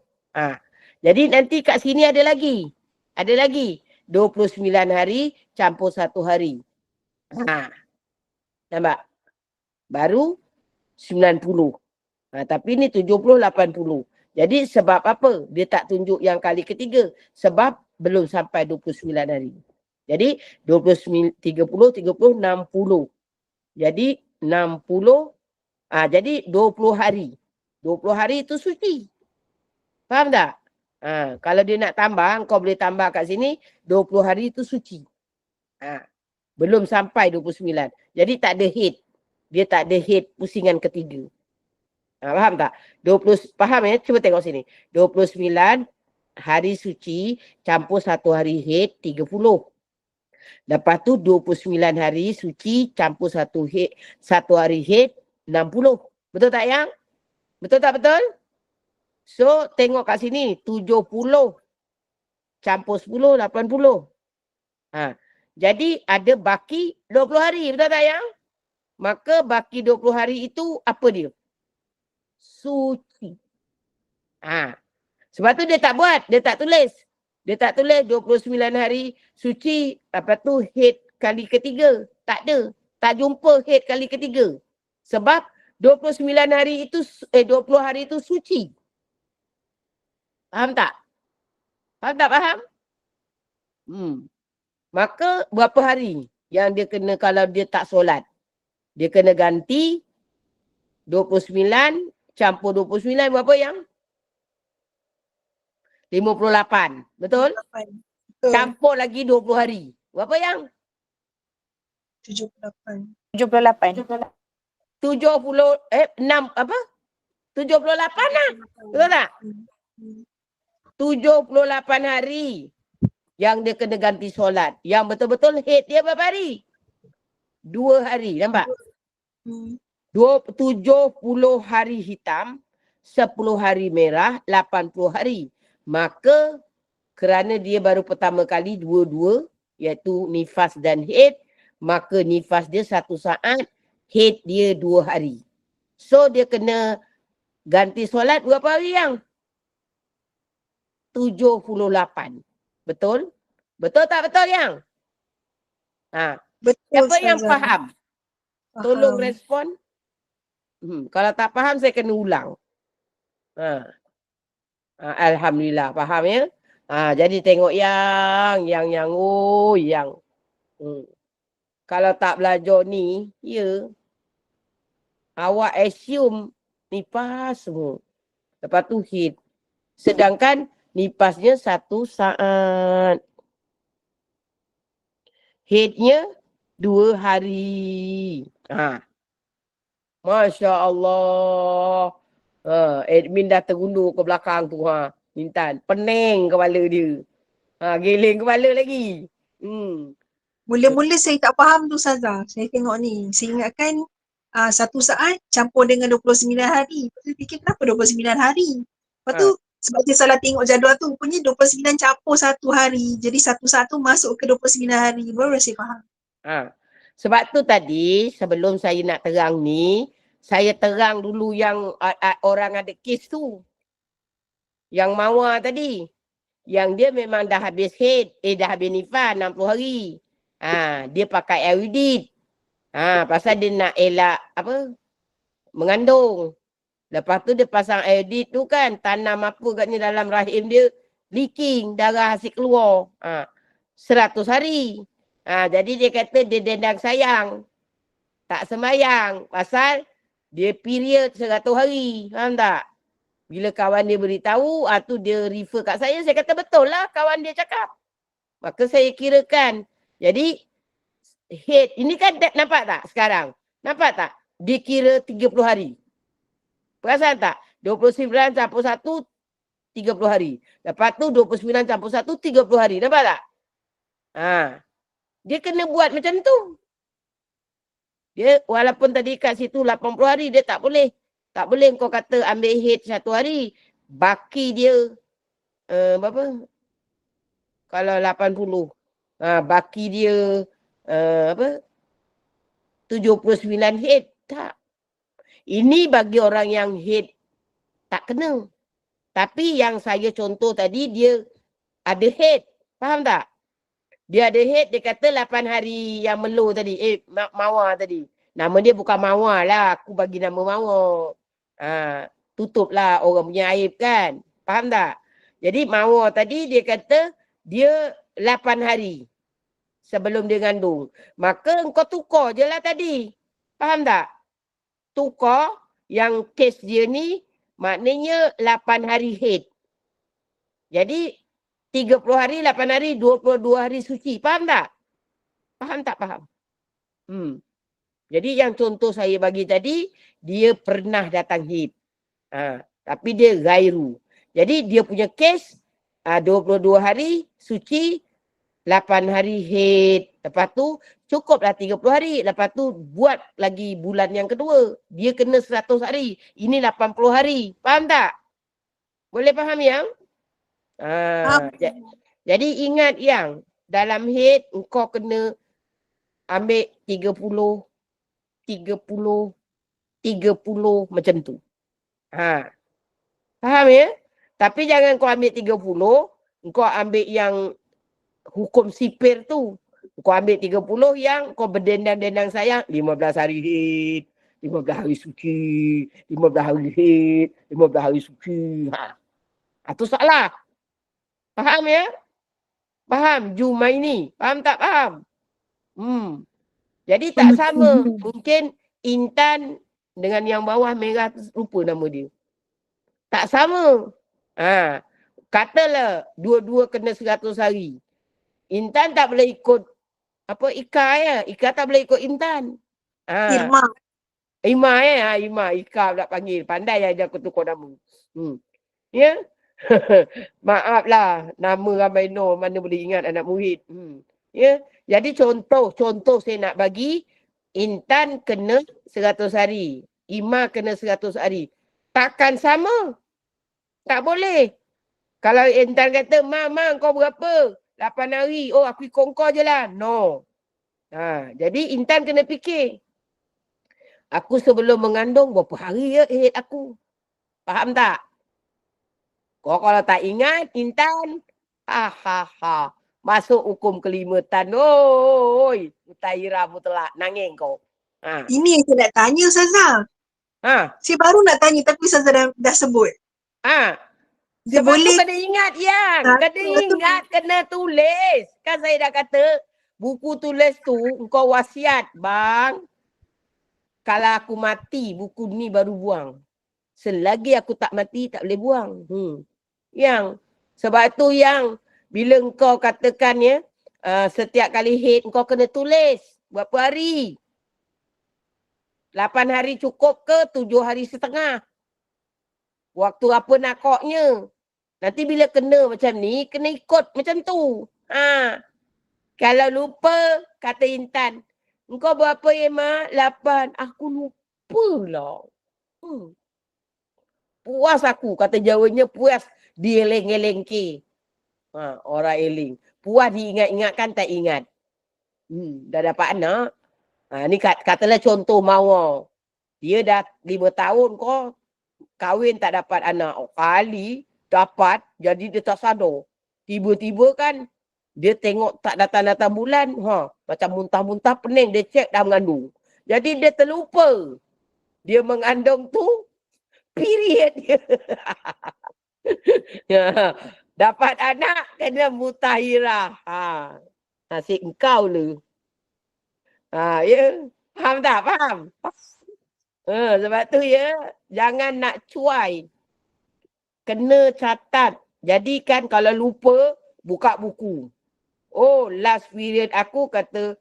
Jadi nanti kat sini ada lagi. Ada lagi. 29 hari campur 1 hari. Nampak? Baru 90. Tapi ni 70, 80. Jadi sebab apa dia tak tunjuk yang kali ketiga? Sebab belum sampai 29 hari. Jadi 29, 30, 30, 60. Jadi 60. Jadi 20 hari. 20 hari itu suci. Faham tak? Kalau dia nak tambah, kau boleh tambah kat sini 20 hari itu suci. Belum sampai 29. Jadi tak ada haid. Dia tak ada haid pusingan ketiga. Faham tak? 20, faham ya? Cuba tengok sini. 29 hari suci campur 1 hari haid 30. Lepas tu 29 hari suci campur 1 hari haid 60. Betul tak yang? Betul tak betul? So tengok kat sini 70 campur 10, 80. Jadi ada baki 20 hari. Betul tak yang? Maka baki 20 hari itu apa dia? Suci. Sebab tu dia tak buat. Dia tak tulis. Dia tak tulis 29 hari suci. Lepas tu haid kali ketiga. Tak ada. Tak jumpa haid kali ketiga. Sebab 29 hari itu, 20 hari itu suci. Faham tak? Faham tak faham? Maka berapa hari yang dia kena kalau dia tak solat? Dia kena ganti 29 campur 29 berapa yang? 58. Betul? 58. Campur lagi 20 hari. Berapa yang? 78. 78. 6 apa? 78 lah. Betul tak? 78 hari yang dia kena ganti solat. Yang betul-betul haid dia berapa hari? 2 hari. Nampak? 70 hari hitam, 10 hari merah, 80 hari. Maka kerana dia baru pertama kali dua-dua, iaitu nifas dan haid, maka nifas dia 1 saat, haid dia 2 hari. So dia kena ganti solat berapa hari yang? 78. Betul? Betul tak betul yang? Betul. Siapa yang Ustazah. faham? Tolong respon. Kalau tak faham saya kena ulang. Alhamdulillah faham ya. Jadi tengok yang kalau tak belajar ni, ya awak assume nifas semua. Lepas tu haid. Sedangkan nifasnya 1 saat. Haidnya 2 hari. Masya Allah. Admin dah tergundur ke belakang tu. Intan. Pening kepala dia. Geling kepala lagi. Mula-mula saya tak faham tu Ustazah. Saya tengok ni. Saya ingatkan 1 saat campur dengan 29 hari. Lepas tu fikir kenapa 29 hari? Lepas tu sebab saya salah tengok jadual tu. Rupanya 29 campur 1 hari. Jadi 1 saat tu masuk ke 29 hari. Baru saya faham. Sebab tu tadi sebelum saya nak terang ni, saya terang dulu yang orang ada kes tu. Yang Mawar tadi. Yang dia memang dah habis haid. Dah habis nifas 60 hari. Dia pakai Aerodit. Pasal dia nak elak mengandung. Lepas tu dia pasang Aerodit tu kan. Tanam apa katnya dalam rahim dia. Leaking. Darah hasil keluar. 100 hari. Jadi dia kata dia dendang sayang. Tak sembayang. Pasal dia period 100 hari. Faham tak? Bila kawan dia beritahu, tu dia refer kat saya kata betul lah kawan dia cakap. Maka saya kirakan. Jadi head ini kan nampak tak sekarang? Nampak tak? Dia kira 30 hari. Perasan tak? 29 campur 1, 30 hari. Lepas tu 29 campur 1, 30 hari. Nampak tak? Dia kena buat macam tu. Dia walaupun tadi kat situ 80 hari, dia tak boleh. Tak boleh kau kata ambil head 1 hari. Baki dia berapa? Kalau 80. Baki dia 79 head. Tak. Ini bagi orang yang head tak kena. Tapi yang saya contoh tadi dia ada head. Faham tak? Dia ada head, dia kata 8 hari yang melo tadi. Mawar tadi. Nama dia bukan Mawar lah. Aku bagi nama Mawar. Tutup lah orang punya aib kan. Faham tak? Jadi Mawar tadi dia kata dia 8 hari sebelum dia ngandung. Maka engkau tukar je lah tadi. Faham tak? Tukar yang kes dia ni maknanya 8 hari head. Jadi 30 hari, 8 hari, 22 hari suci. Faham tak? Faham tak? Faham. Jadi yang contoh saya bagi tadi, dia pernah datang head. Tapi dia gairu. Jadi dia punya kes 22 hari suci, 8 hari head. Lepas tu cukuplah 30 hari. Lepas tu buat lagi bulan yang kedua. Dia kena 100 hari. Ini 80 hari. Faham tak? Boleh faham yang? Jadi ingat yang dalam head engkau kena ambil 30 macam tu. Faham ya? Tapi jangan kau ambil 30, engkau ambil yang hukum sipir tu. Kau ambil 30 yang kau berdendang-dendang sayang 15 hari head, 15 hari suci, 15 hari head, 15 hari suci. Itu salah. Faham ya? Faham Jumaini? Faham tak faham? Jadi tak sama. Mungkin Intan dengan yang bawah merah lupa nama dia. Tak sama. Katalah dua-dua kena 100 hari. Intan tak boleh ikut Ika ya. Ika tak boleh ikut Intan. Ima ya. Ima. Ika pula panggil. Pandai aja aku tukar nama. Ya. Maaflah. Nama ramai no. Mana boleh ingat anak murid. Ya. Jadi contoh saya nak bagi. Intan kena 100 hari. Ima kena 100 hari. Takkan sama. Tak boleh. Kalau Intan kata, Mama kau berapa? 8 hari. Oh aku ikut kau je lah. No. Jadi Intan kena fikir. Aku sebelum mengandung berapa hari ya head aku? Faham tak? Kau kalau tak ingat Intan. Masuk hukum kelimatan. Oi. Mutaira mutlak. Nangis kau. Ini yang saya nak tanya Ustazah. Saya baru nak tanya tapi Ustazah dah sebut. Dia Sebab boleh tu kena ingat yang. Kena ingat, kena tulis. Kan saya dah kata, buku tulis tu engkau wasiat. Bang, kalau aku mati, buku ni baru buang. Selagi aku tak mati, tak boleh buang. Yang, sebab tu yang, bila engkau katakan ya, setiap kali head engkau kena tulis. Berapa hari? 8 hari cukup ke 7 hari setengah? Waktu apa nakoknya? Nanti bila kena macam ni, kena ikut macam tu. Kalau lupa, kata Intan, engkau berapa Emma? 8. Aku lupa lah. Puas aku, kata Jawanya puas dieling-eling ke. Orang eling. Puas diingat-ingatkan tak ingat. Dah dapat anak. Ni katalah contoh Mawar. Dia dah 5 tahun kau kahwin tak dapat anak. Kali dapat, jadi dia tak sadar. Tiba-tiba kan, dia tengok tak datang-datang bulan. Macam muntah-muntah pening. Dia cek dah mengandung. Jadi dia terlupa. Dia mengandung tu, period dia. Dapat anak, kena mutahirah. Nasib engkau lu. Ya. Faham tak? Faham? Sebab tu ya, jangan nak cuai. kena catat. Jadi kan kalau lupa, buka buku. Oh, last period aku kata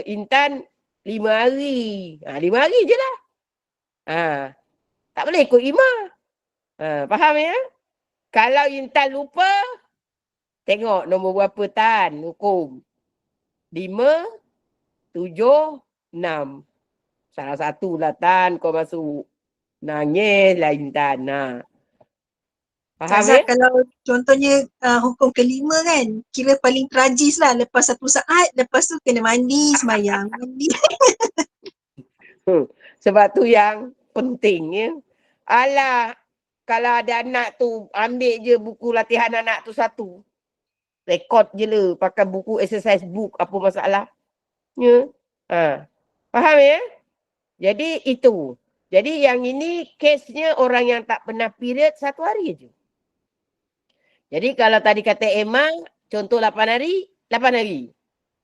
Intan 5 hari. 5 hari je lah. Tak boleh ikut 5. Faham ya? Kalau Intan lupa, tengok nombor berapa Tan hukum. 5, 7, 6. Salah satu lah Tan kau masuk. Nangislah Intan. Faham Ustazah, ya? kalau contohnya hukum kelima kan, kira paling tragis lah. Lepas 1 saat, lepas tu kena mandi, semayang. Mandi. Sebab tu yang penting ya. Alah, kalau ada anak tu, ambil je buku latihan anak tu satu. Rekod je lah, pakai buku exercise book, apa masalah. Ya. Faham ya? Jadi itu. Jadi yang ini kesnya orang yang tak pernah period 1 hari je. Jadi kalau tadi kata Emma, contoh 8 hari, 8 hari.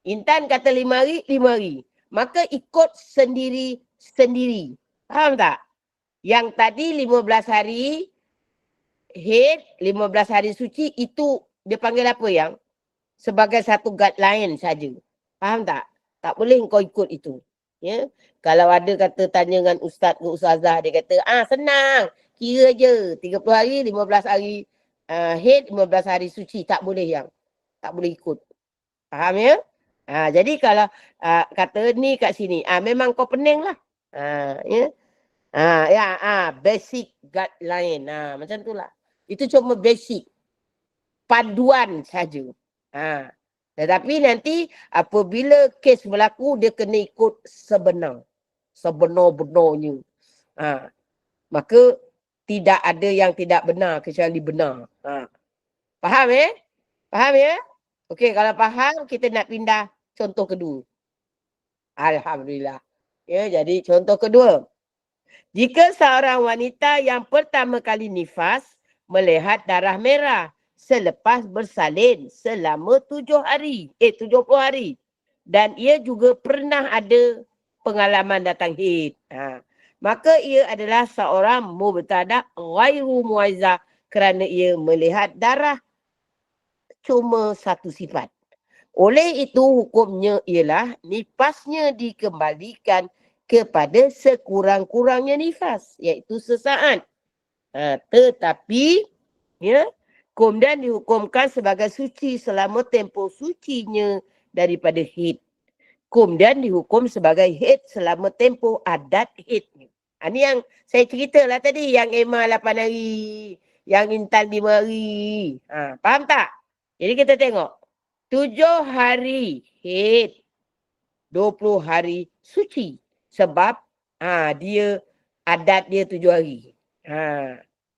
Intan kata 5 hari, 5 hari. Maka ikut sendiri-sendiri. Faham tak? Yang tadi 15 hari, haid, 15 hari suci, itu dia panggil apa yang? Sebagai satu guideline saja. Faham tak? Tak boleh kau ikut itu. Ya? Kalau ada kata tanya dengan ustaz ke ustazah, dia kata, senang. Kira je 30 hari, 15 hari haid, 15 hari suci. Tak boleh yang. Tak boleh ikut. Faham ya? Jadi kalau kata ni kat sini, memang kau pening lah. Ya? Basic guideline. Macam tu lah. Itu cuma basic. Panduan saja. Tetapi nanti apabila kes berlaku, dia kena ikut sebenar-benarnya. Maka tidak ada yang tidak benar kecuali benar. Faham ya? Faham ya? Okey, kalau faham kita nak pindah contoh kedua. Alhamdulillah. Ya, jadi contoh kedua. Jika seorang wanita yang pertama kali nifas melihat darah merah selepas bersalin selama 70 hari. Dan ia juga pernah ada pengalaman datang haid. Maka ia adalah seorang mubtada' ghairu muwazzah kerana ia melihat darah cuma satu sifat. Oleh itu hukumnya ialah nifasnya dikembalikan kepada sekurang-kurangnya nifas, iaitu sesaat. Tetapi ya, kemudian dihukumkan sebagai suci selama tempoh sucinya daripada haid. Kemudian dihukum sebagai haid selama tempoh adat haidnya. Ini yang saya ceritalah tadi, yang Emma 8 hari, yang Intan 5 hari. Faham tak? Jadi kita tengok. 7 hari haid, 20 hari suci. Sebab dia adat dia 7 hari.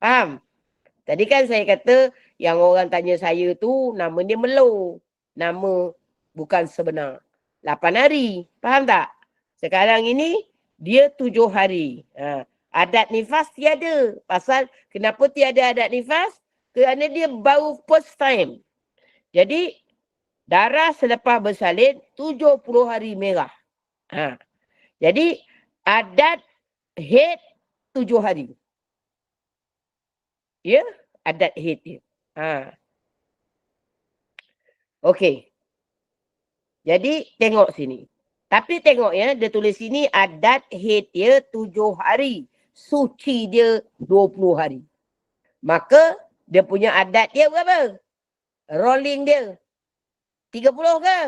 Faham? Tadi kan saya kata yang orang tanya saya tu nama dia Melo. Nama bukan sebenar. 8 hari. Faham tak? Sekarang ini dia 7 hari. Adat nifas tiada. Pasal kenapa tiada adat nifas? Kerana dia baru first time. Jadi darah selepas bersalin 70 hari merah. Jadi adat haid 7 hari. Ya, adat haid dia. Okey. Jadi tengok sini. Tapi tengok ya, dia tulis sini adat haid dia 7 hari. Suci dia 20 hari. Maka dia punya adat dia berapa? Rolling dia 30 ke?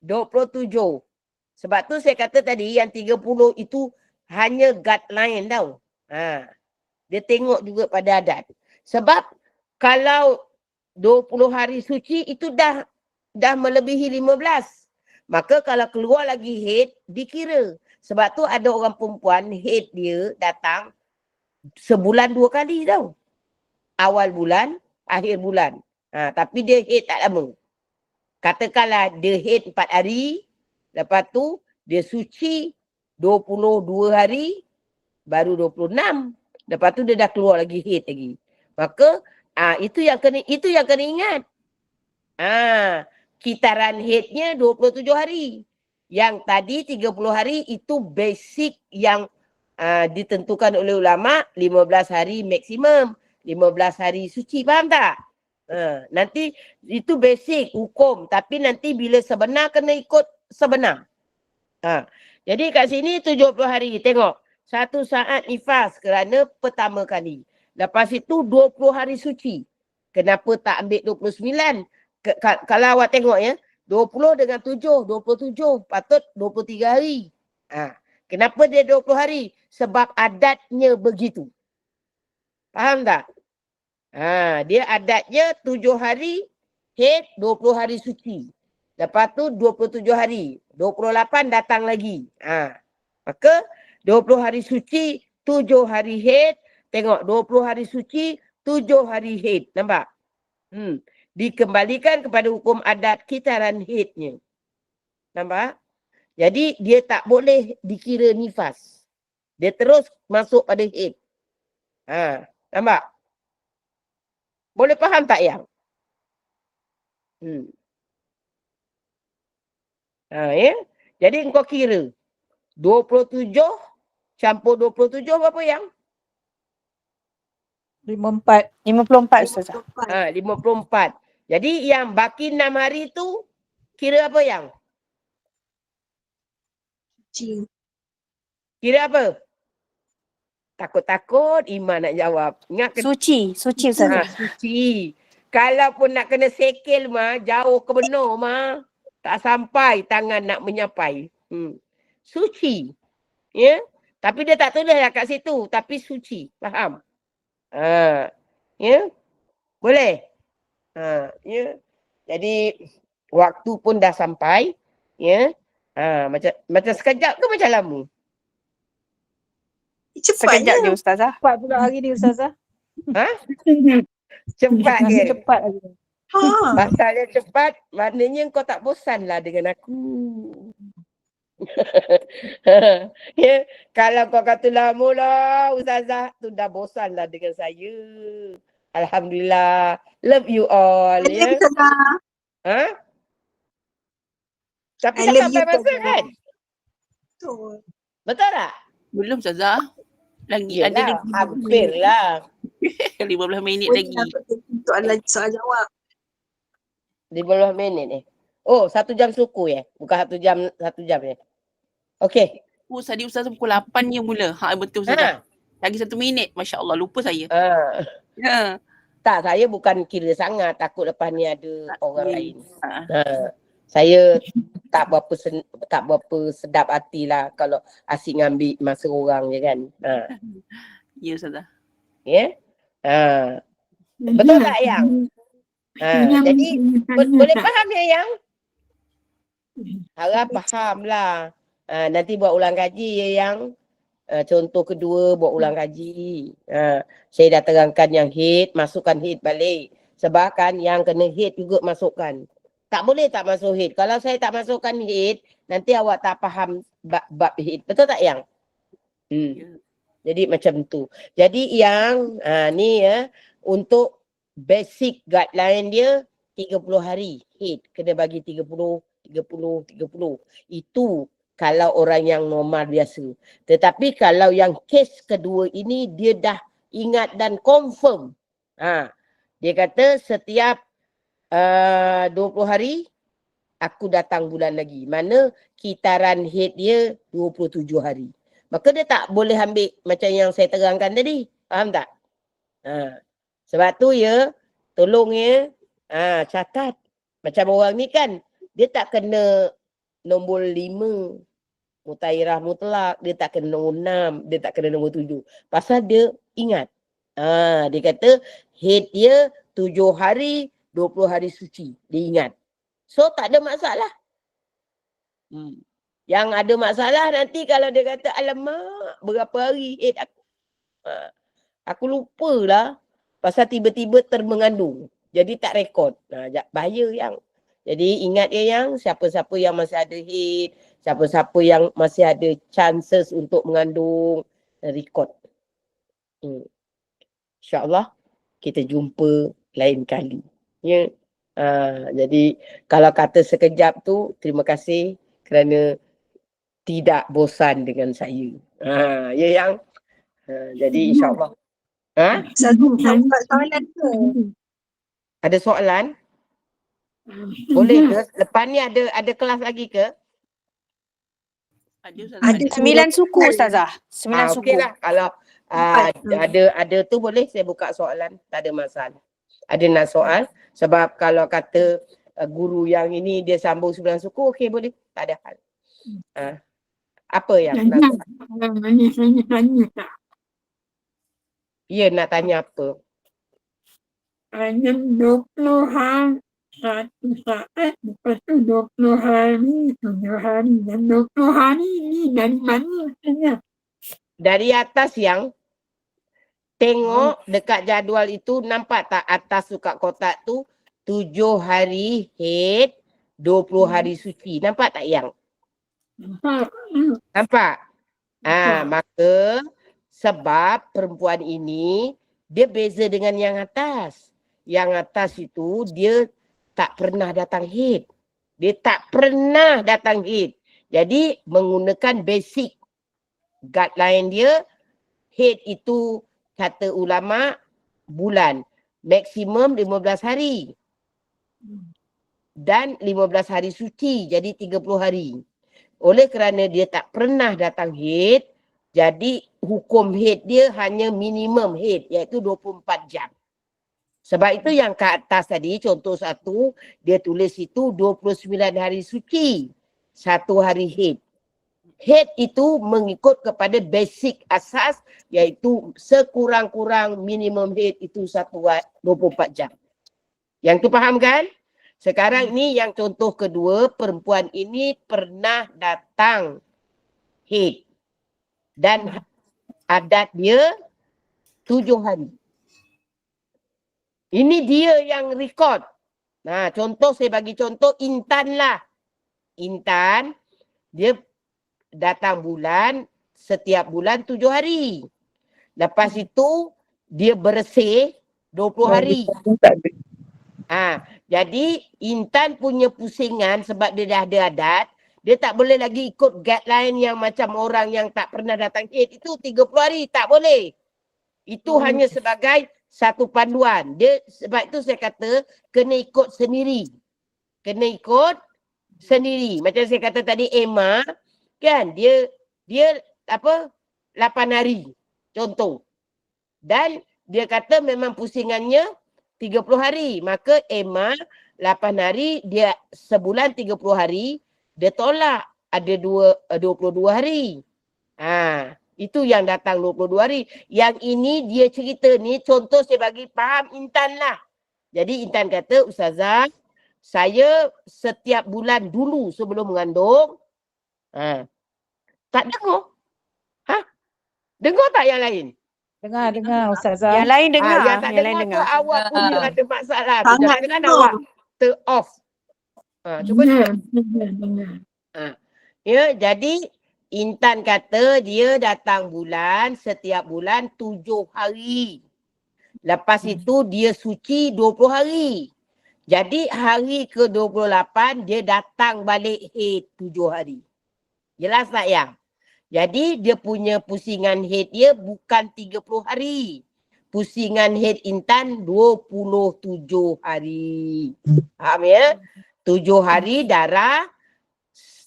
27. Sebab tu saya kata tadi yang 30 itu hanya guideline tau. Dia tengok juga pada adat. Sebab kalau 20 hari suci itu dah melebihi 15. Maka kalau keluar lagi haid, dikira. Sebab tu ada orang perempuan haid dia datang sebulan 2 kali tau. Awal bulan, akhir bulan. Tapi dia haid tak lama. Katakanlah dia haid 4 hari, lepas tu dia suci 22 hari, baru 26. Lepas tu dia dah keluar lagi haid lagi. Maka itu yang kena ingat. Kitaran haidnya 27 hari. Yang tadi 30 hari itu basic yang ditentukan oleh ulama 15 hari maksimum. 15 hari suci, faham tak? Nanti itu basic hukum, tapi nanti bila sebenar kena ikut sebenar. Jadi kat sini 70 hari. Tengok. 1 saat nifas kerana pertama kali. Lepas itu 20 hari suci. Kenapa tak ambil 29? Kalau awak tengok ya, 20 dengan 7, 27. Patut 23 hari. Kenapa dia 20 hari? Sebab adatnya begitu. Faham tak? Dia adatnya 7 hari haid, 20 hari suci. Lepas tu 27 hari. 28 datang lagi. Maka 20 hari suci, 7 hari haid. Tengok 20 hari suci, 7 hari haid. Nampak? Dikembalikan kepada hukum adat kitaran haidnya. Nampak? Jadi dia tak boleh dikira nifas. Dia terus masuk pada haid. Nampak? Boleh faham tak yang? Ya. Jadi engkau kira 27 campur 27 berapa yang? 54. 54 Ustazah. 54. Jadi yang baki 6 hari tu kira apa yang? Suci. Kira apa? Takut-takut Iman nak jawab. Ingat ke? Suci Ustazah. Suci. Kalau pun nak kena sekil mah, jauh ke benar mah. Tak sampai tangan nak menyapai. Suci. Ya. Tapi dia tak tulis lah kat situ. Tapi suci. Faham? Ya. Boleh? Ya. Jadi waktu pun dah sampai. Ya. Macam sekejap ke macam lama? Sekejap je Ustazah. Cepat pula hari ni Ustazah. Cepat ke? Cepat hari ni. Pasalnya cepat, maknanya kau tak bosan lah dengan aku. Ya, kalau kau kata lama lah Ustazah, tu dah bosan lah dengan saya. Alhamdulillah. Love you all. Ya. Tapi tak sampai masa kan? Betul. Betul tak? Belum Ustazah. Lagi ada Yelah, lagi hampir lah. 15 minit Boleh lagi. soal jawab. 15 minit ni. Oh, 1 jam suku ya? Bukan 1 jam ya? Okey. Tadi Ustazah pukul 8 je mula. Betul Ustazah. Lagi 1 minit. Masya Allah, lupa saya. Tak, saya bukan kira sangat. Takut lepas ni ada orang lain. Saya tak berapa sedap hati lah kalau asyik ngambil masa orang je kan. Ya Ustazah. Ya? Betul tak Yang? Jadi boleh faham ya Yang? Harap faham lah. Nanti buat ulang kaji ya Yang. Contoh kedua buat ulang kaji. Saya dah terangkan yang hit, masukkan hit balik. Sebab kan yang kena hit juga masukkan. Tak boleh tak masuk hit. Kalau saya tak masukkan hit, nanti awak tak faham bab hit. Betul tak Yang? Jadi macam tu. Jadi Yang ni ya, untuk basic guideline dia 30 hari hit. Kena bagi 30. Itu kalau orang yang normal biasa. Tetapi kalau yang kes kedua ini dia dah ingat dan confirm. Dia kata setiap 20 hari aku datang bulan lagi. Mana kitaran haid dia 27 hari. Maka dia tak boleh ambil macam yang saya terangkan tadi. Faham tak? Sebab tu ya, tolong ya, catat. Macam orang ni kan, dia tak kena nombor 5. Mutairah mutlak, dia tak kena nombor 6, dia tak kena nombor 7. Pasal dia ingat. Dia kata haid dia 7 hari, 20 hari suci. Dia ingat. So tak ada masalah. Yang ada masalah nanti kalau dia kata alamak berapa hari haid aku. Aku lupalah. Pasal tiba-tiba termengandung. Jadi tak rekod. Bahaya Yang. Jadi ingat ya Yang, siapa-siapa yang masih ada haid, siapa-siapa yang masih ada chances untuk mengandung, rekod. InsyaAllah kita jumpa lain kali. Ya. Jadi kalau kata sekejap tu, terima kasih kerana tidak bosan dengan saya. Ya yang. Jadi insyaAllah. Ustazah, saya buat soalan ke? Ada soalan? Boleh ke? Lepas ni ada kelas lagi ke? Ada Ustazah. Ada 9 suku Ustazah. 9 suku. Okey lah. Kalau Empat. ada tu boleh saya buka soalan. Tak ada masalah. Ada nak soal? Sebab kalau kata guru yang ini dia sambung 9 suku, okey boleh. Tak ada hal. Apa yang nak soal? Ya, nak tanya apa? Ada 20 hari, 1 saat, lepas tu 20 hari, 7 hari. Dan 20 hari ni dari mana Ustazah? Dari atas yang tengok dekat jadual itu, nampak tak atas tu kat kotak tu 7 hari haid, 20 hari suci. Nampak tak yang? Nampak? Maka sebab perempuan ini dia beza dengan yang atas. Yang atas itu dia tak pernah datang haid. Dia tak pernah datang haid. Jadi menggunakan basic guideline dia, haid itu kata ulama bulan. Maksimum 15 hari. Dan 15 hari suci, jadi 30 hari. Oleh kerana dia tak pernah datang haid, jadi hukum haid dia hanya minimum haid, iaitu 24 jam. Sebab itu yang ke atas tadi, contoh 1, dia tulis itu 29 hari suci, 1 hari haid. Haid itu mengikut kepada basic asas, iaitu sekurang-kurang minimum haid itu 24 jam. Yang tu faham kan? Sekarang ni yang contoh kedua, perempuan ini pernah datang haid. Dan adat dia 7 hari. Ini dia yang record. Nah, contoh saya bagi contoh Intan lah. Intan, dia datang bulan, setiap bulan 7 hari. Lepas itu, dia bersih 20 hari. Jadi Intan punya pusingan sebab dia dah ada adat, dia tak boleh lagi ikut guideline yang macam orang yang tak pernah datang haid itu 30 hari, tak boleh. Itu hanya sebagai satu panduan. Dia sebab itu saya kata kena ikut sendiri. Kena ikut sendiri. Macam saya kata tadi Emma kan dia 8 hari contoh. Dan dia kata memang pusingannya 30 hari. Maka Emma 8 hari, dia sebulan 30 hari, dia tolak ada 22 hari. Itu yang datang 22 hari. Yang ini dia cerita ni, contoh saya bagi faham Intan lah. Jadi Intan kata, Ustazah, saya setiap bulan dulu sebelum mengandung, tak dengar. Dengar tak yang lain? Dengar Ustazah. Yang lain dengar. Yang tak Yang lain dengar tu dengar. awak punya ada masalah. Sangat Jangan-jangan dengar. awak ter-off. Cuba Dengar. Ya, jadi Intan kata dia datang bulan, setiap bulan 7 hari. Lepas itu dia suci 20 hari. Jadi hari ke-28 dia datang balik haid 7 hari. Jelas tak yang? Jadi dia punya pusingan haid dia bukan 30 hari. Pusingan haid Intan 27 hari. Faham ya? 7 hari darah,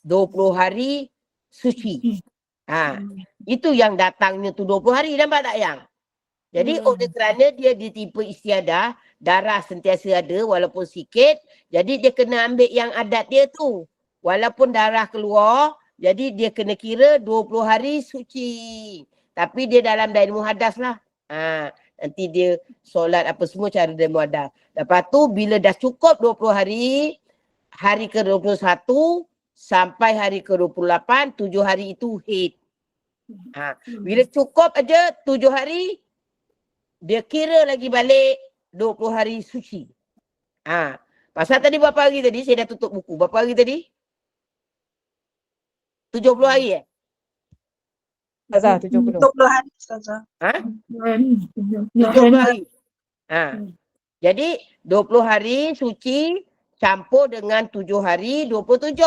20 hari suci. Itu yang datangnya tu 20 hari, nampak tak yang? Jadi oleh kerana dia di tipe istiadah, darah sentiasa ada walaupun sikit, jadi dia kena ambil yang adat dia tu. Walaupun darah keluar, jadi dia kena kira 20 hari suci. Tapi dia dalam daimu hadas lah. Nanti dia solat apa semua cara daimu hadas. Lepas tu bila dah cukup 20 hari, hari ke-21 sampai hari ke-28, 7 hari itu haid. Bila cukup aja 7 hari, dia kira lagi balik 20 hari suci. Pasal tadi berapa hari tadi? Saya dah tutup buku. Berapa hari tadi? 70 hari Ustazah 70. 20 hari Ustazah. 70 hari. Jadi 20 hari suci campur dengan 7 hari 27.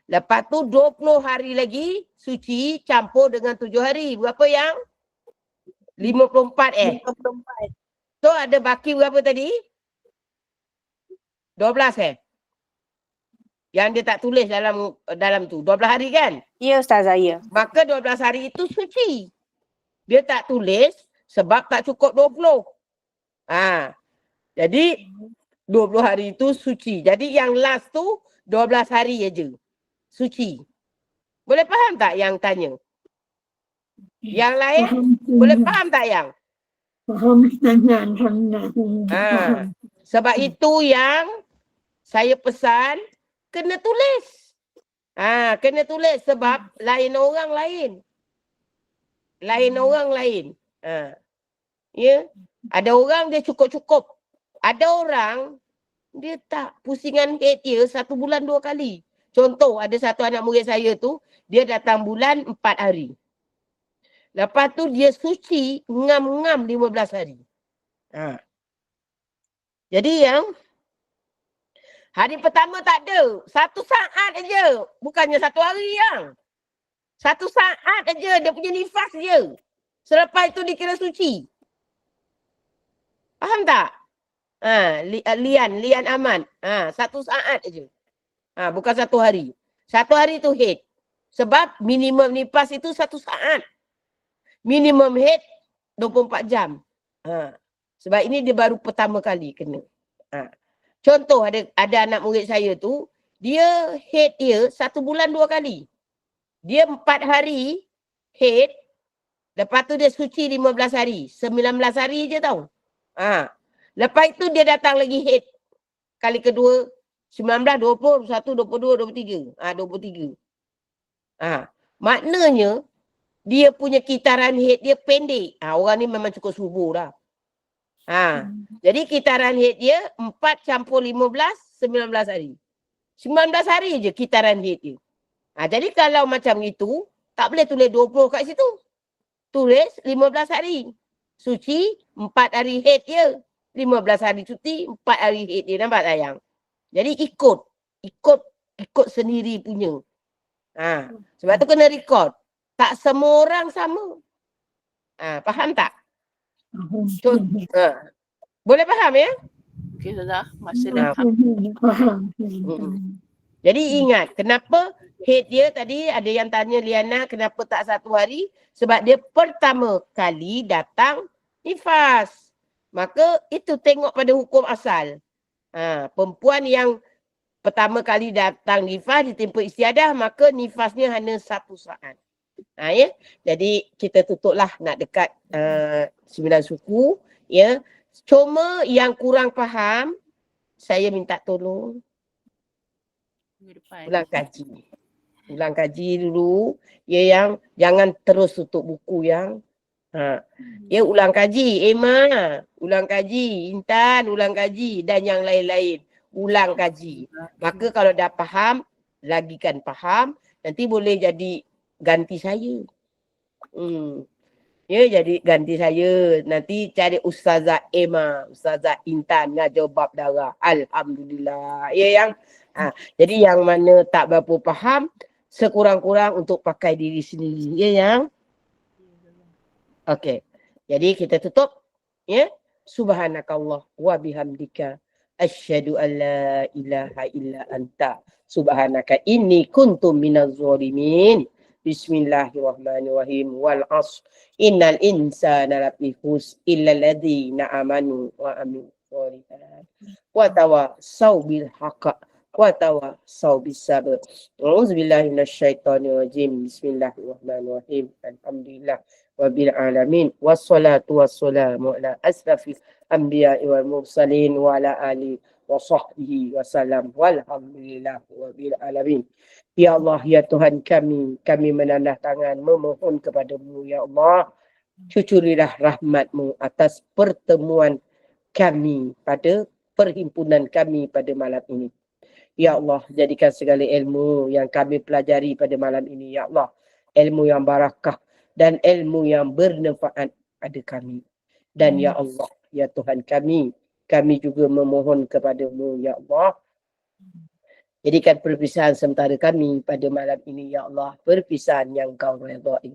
Lepas tu 20 hari lagi suci campur dengan 7 hari. Berapa yang? 54 54. So ada baki berapa tadi? 12 Yang dia tak tulis dalam tu. 12 hari kan? Ya Ustazah, ya. Maka 12 hari itu suci. Dia tak tulis sebab tak cukup 20. Jadi 20 hari itu suci. Jadi yang last tu 12 hari aja. Suci. Boleh faham tak yang tanya? Yang lain boleh faham tak yang? Faham Ustazah, Alhamdulillah. Faham. Sebab itu yang saya pesan kena tulis. Kena tulis sebab lain orang lain. Lain orang lain. Ya. Ada orang dia cukup-cukup. Ada orang dia tak, pusingan head dia 1 bulan 2 kali. Contoh ada satu anak murid saya tu, dia datang bulan 4 hari. Lepas tu dia suci ngam-ngam 15 hari. Jadi yang hari pertama tak ada. 1 saat aja. Bukannya 1 hari yang. 1 saat aja dia punya nifas dia. Selepas itu dikira suci. Faham tak? Lian aman. 1 saat aja. Bukan 1 hari. 1 hari tu head. Sebab minimum nifas itu 1 saat. Minimum head 24 jam. Sebab ini dia baru pertama kali kena. Contoh ada anak murid saya tu, dia head dia 1 bulan 2 kali. Dia 4 hari head, lepas tu dia suci 15 hari. 19 hari je tau. Lepas itu dia datang lagi head. Kali kedua, 19, 20, 21, 22, 23. 23. Maknanya, dia punya kitaran head dia pendek. Orang ni memang cukup subur dah. Jadi kitaran head dia 4 campur 15, 19 hari. 19 hari je kitaran head dia. Jadi kalau macam itu, tak boleh tulis 20 kat situ. Tulis 15 hari. Suci 4 hari head dia. 15 hari cuti, 4 hari head dia. Nampak tak yang? Jadi ikut sendiri punya. Sebab tu kena record. Tak semua orang sama. Faham tak? Boleh faham ya? Okey Ustazah, masih dah. Faham. Jadi ingat, kenapa head dia tadi ada yang tanya Liana kenapa tak 1 hari? Sebab dia pertama kali datang nifas. Maka itu tengok pada hukum asal. Perempuan yang pertama kali datang nifas ditimpa istiadah, maka nifasnya hanya 1 saat. Ya. Jadi kita tutuplah nak dekat 9 suku. Ya. Cuma yang kurang faham, saya minta tolong ulang kaji. Ulang kaji dulu. Ya yang jangan terus tutup buku yang. Ya ulang kaji. Emma, ulang kaji. Intan, ulang kaji. Dan yang lain-lain. Ulang kaji. Maka kalau dah faham, lagikan faham. Nanti boleh jadi ganti saya. Ya jadi ganti saya. Nanti cari Ustazah Emma, Ustazah Intan ngajar bab darah. Alhamdulillah. Ya yang. Jadi yang mana tak berapa faham, sekurang-kurang untuk pakai diri sendiri. Ya yang. Okey. Jadi kita tutup. Ya. Subhanakallah wa bihamdika. Asyhadu an la ilaha illa anta. Subhanaka inni kuntum minaz zalimin. Bismillahirrahmanirrahim. Wal 'ashr. Innal insana lafi khusr illa alladziina amanu wa amilus sholihat. Wa tawassaw bil haqq wa tawassaw bis sabr. A'udzubillahi minasyaitonir rajim. Bismillahirrahmanirrahim. Alhamdulillah rabbil alamin. Wassalatu wassalamu ala asrafil anbiya'i wal mursalin wa ala alihi wa sahbihi wasallam. Walhamdulillah rabbil alamin. Ya Allah, ya Tuhan kami menandah tangan memohon kepadamu, ya Allah. Cucurilah rahmat-Mu atas pertemuan kami pada perhimpunan kami pada malam ini. Ya Allah, jadikan segala ilmu yang kami pelajari pada malam ini, ya Allah. Ilmu yang barakah dan ilmu yang bermanfaat pada kami. Dan ya Allah, ya Tuhan kami juga memohon kepadamu, ya Allah. Jadikan perpisahan sementara kami pada malam ini, ya Allah, perpisahan yang Kau redai.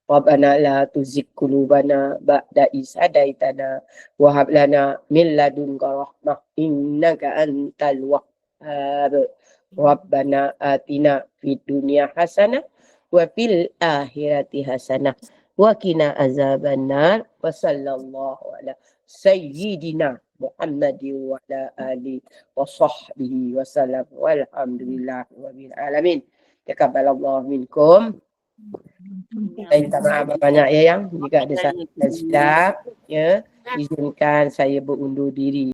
Rabbana la tuzigh qulubana ba'da idh hadaitana wa hab lana min ladunka rahmah innaka antal wahhab. Rabbana atina fid dunya hasanah wa fil akhirati hasanah wa qina azabannar wa sallallahu ala sayyidina Muhammadin wa ala alihi wa sahbihi wa sallam walhamdulillahi rabbil alamin. Taqabbalallahu minkum. Saya minta maaf banyak ya yang jika ada salah silap ya, izinkan saya berundur diri.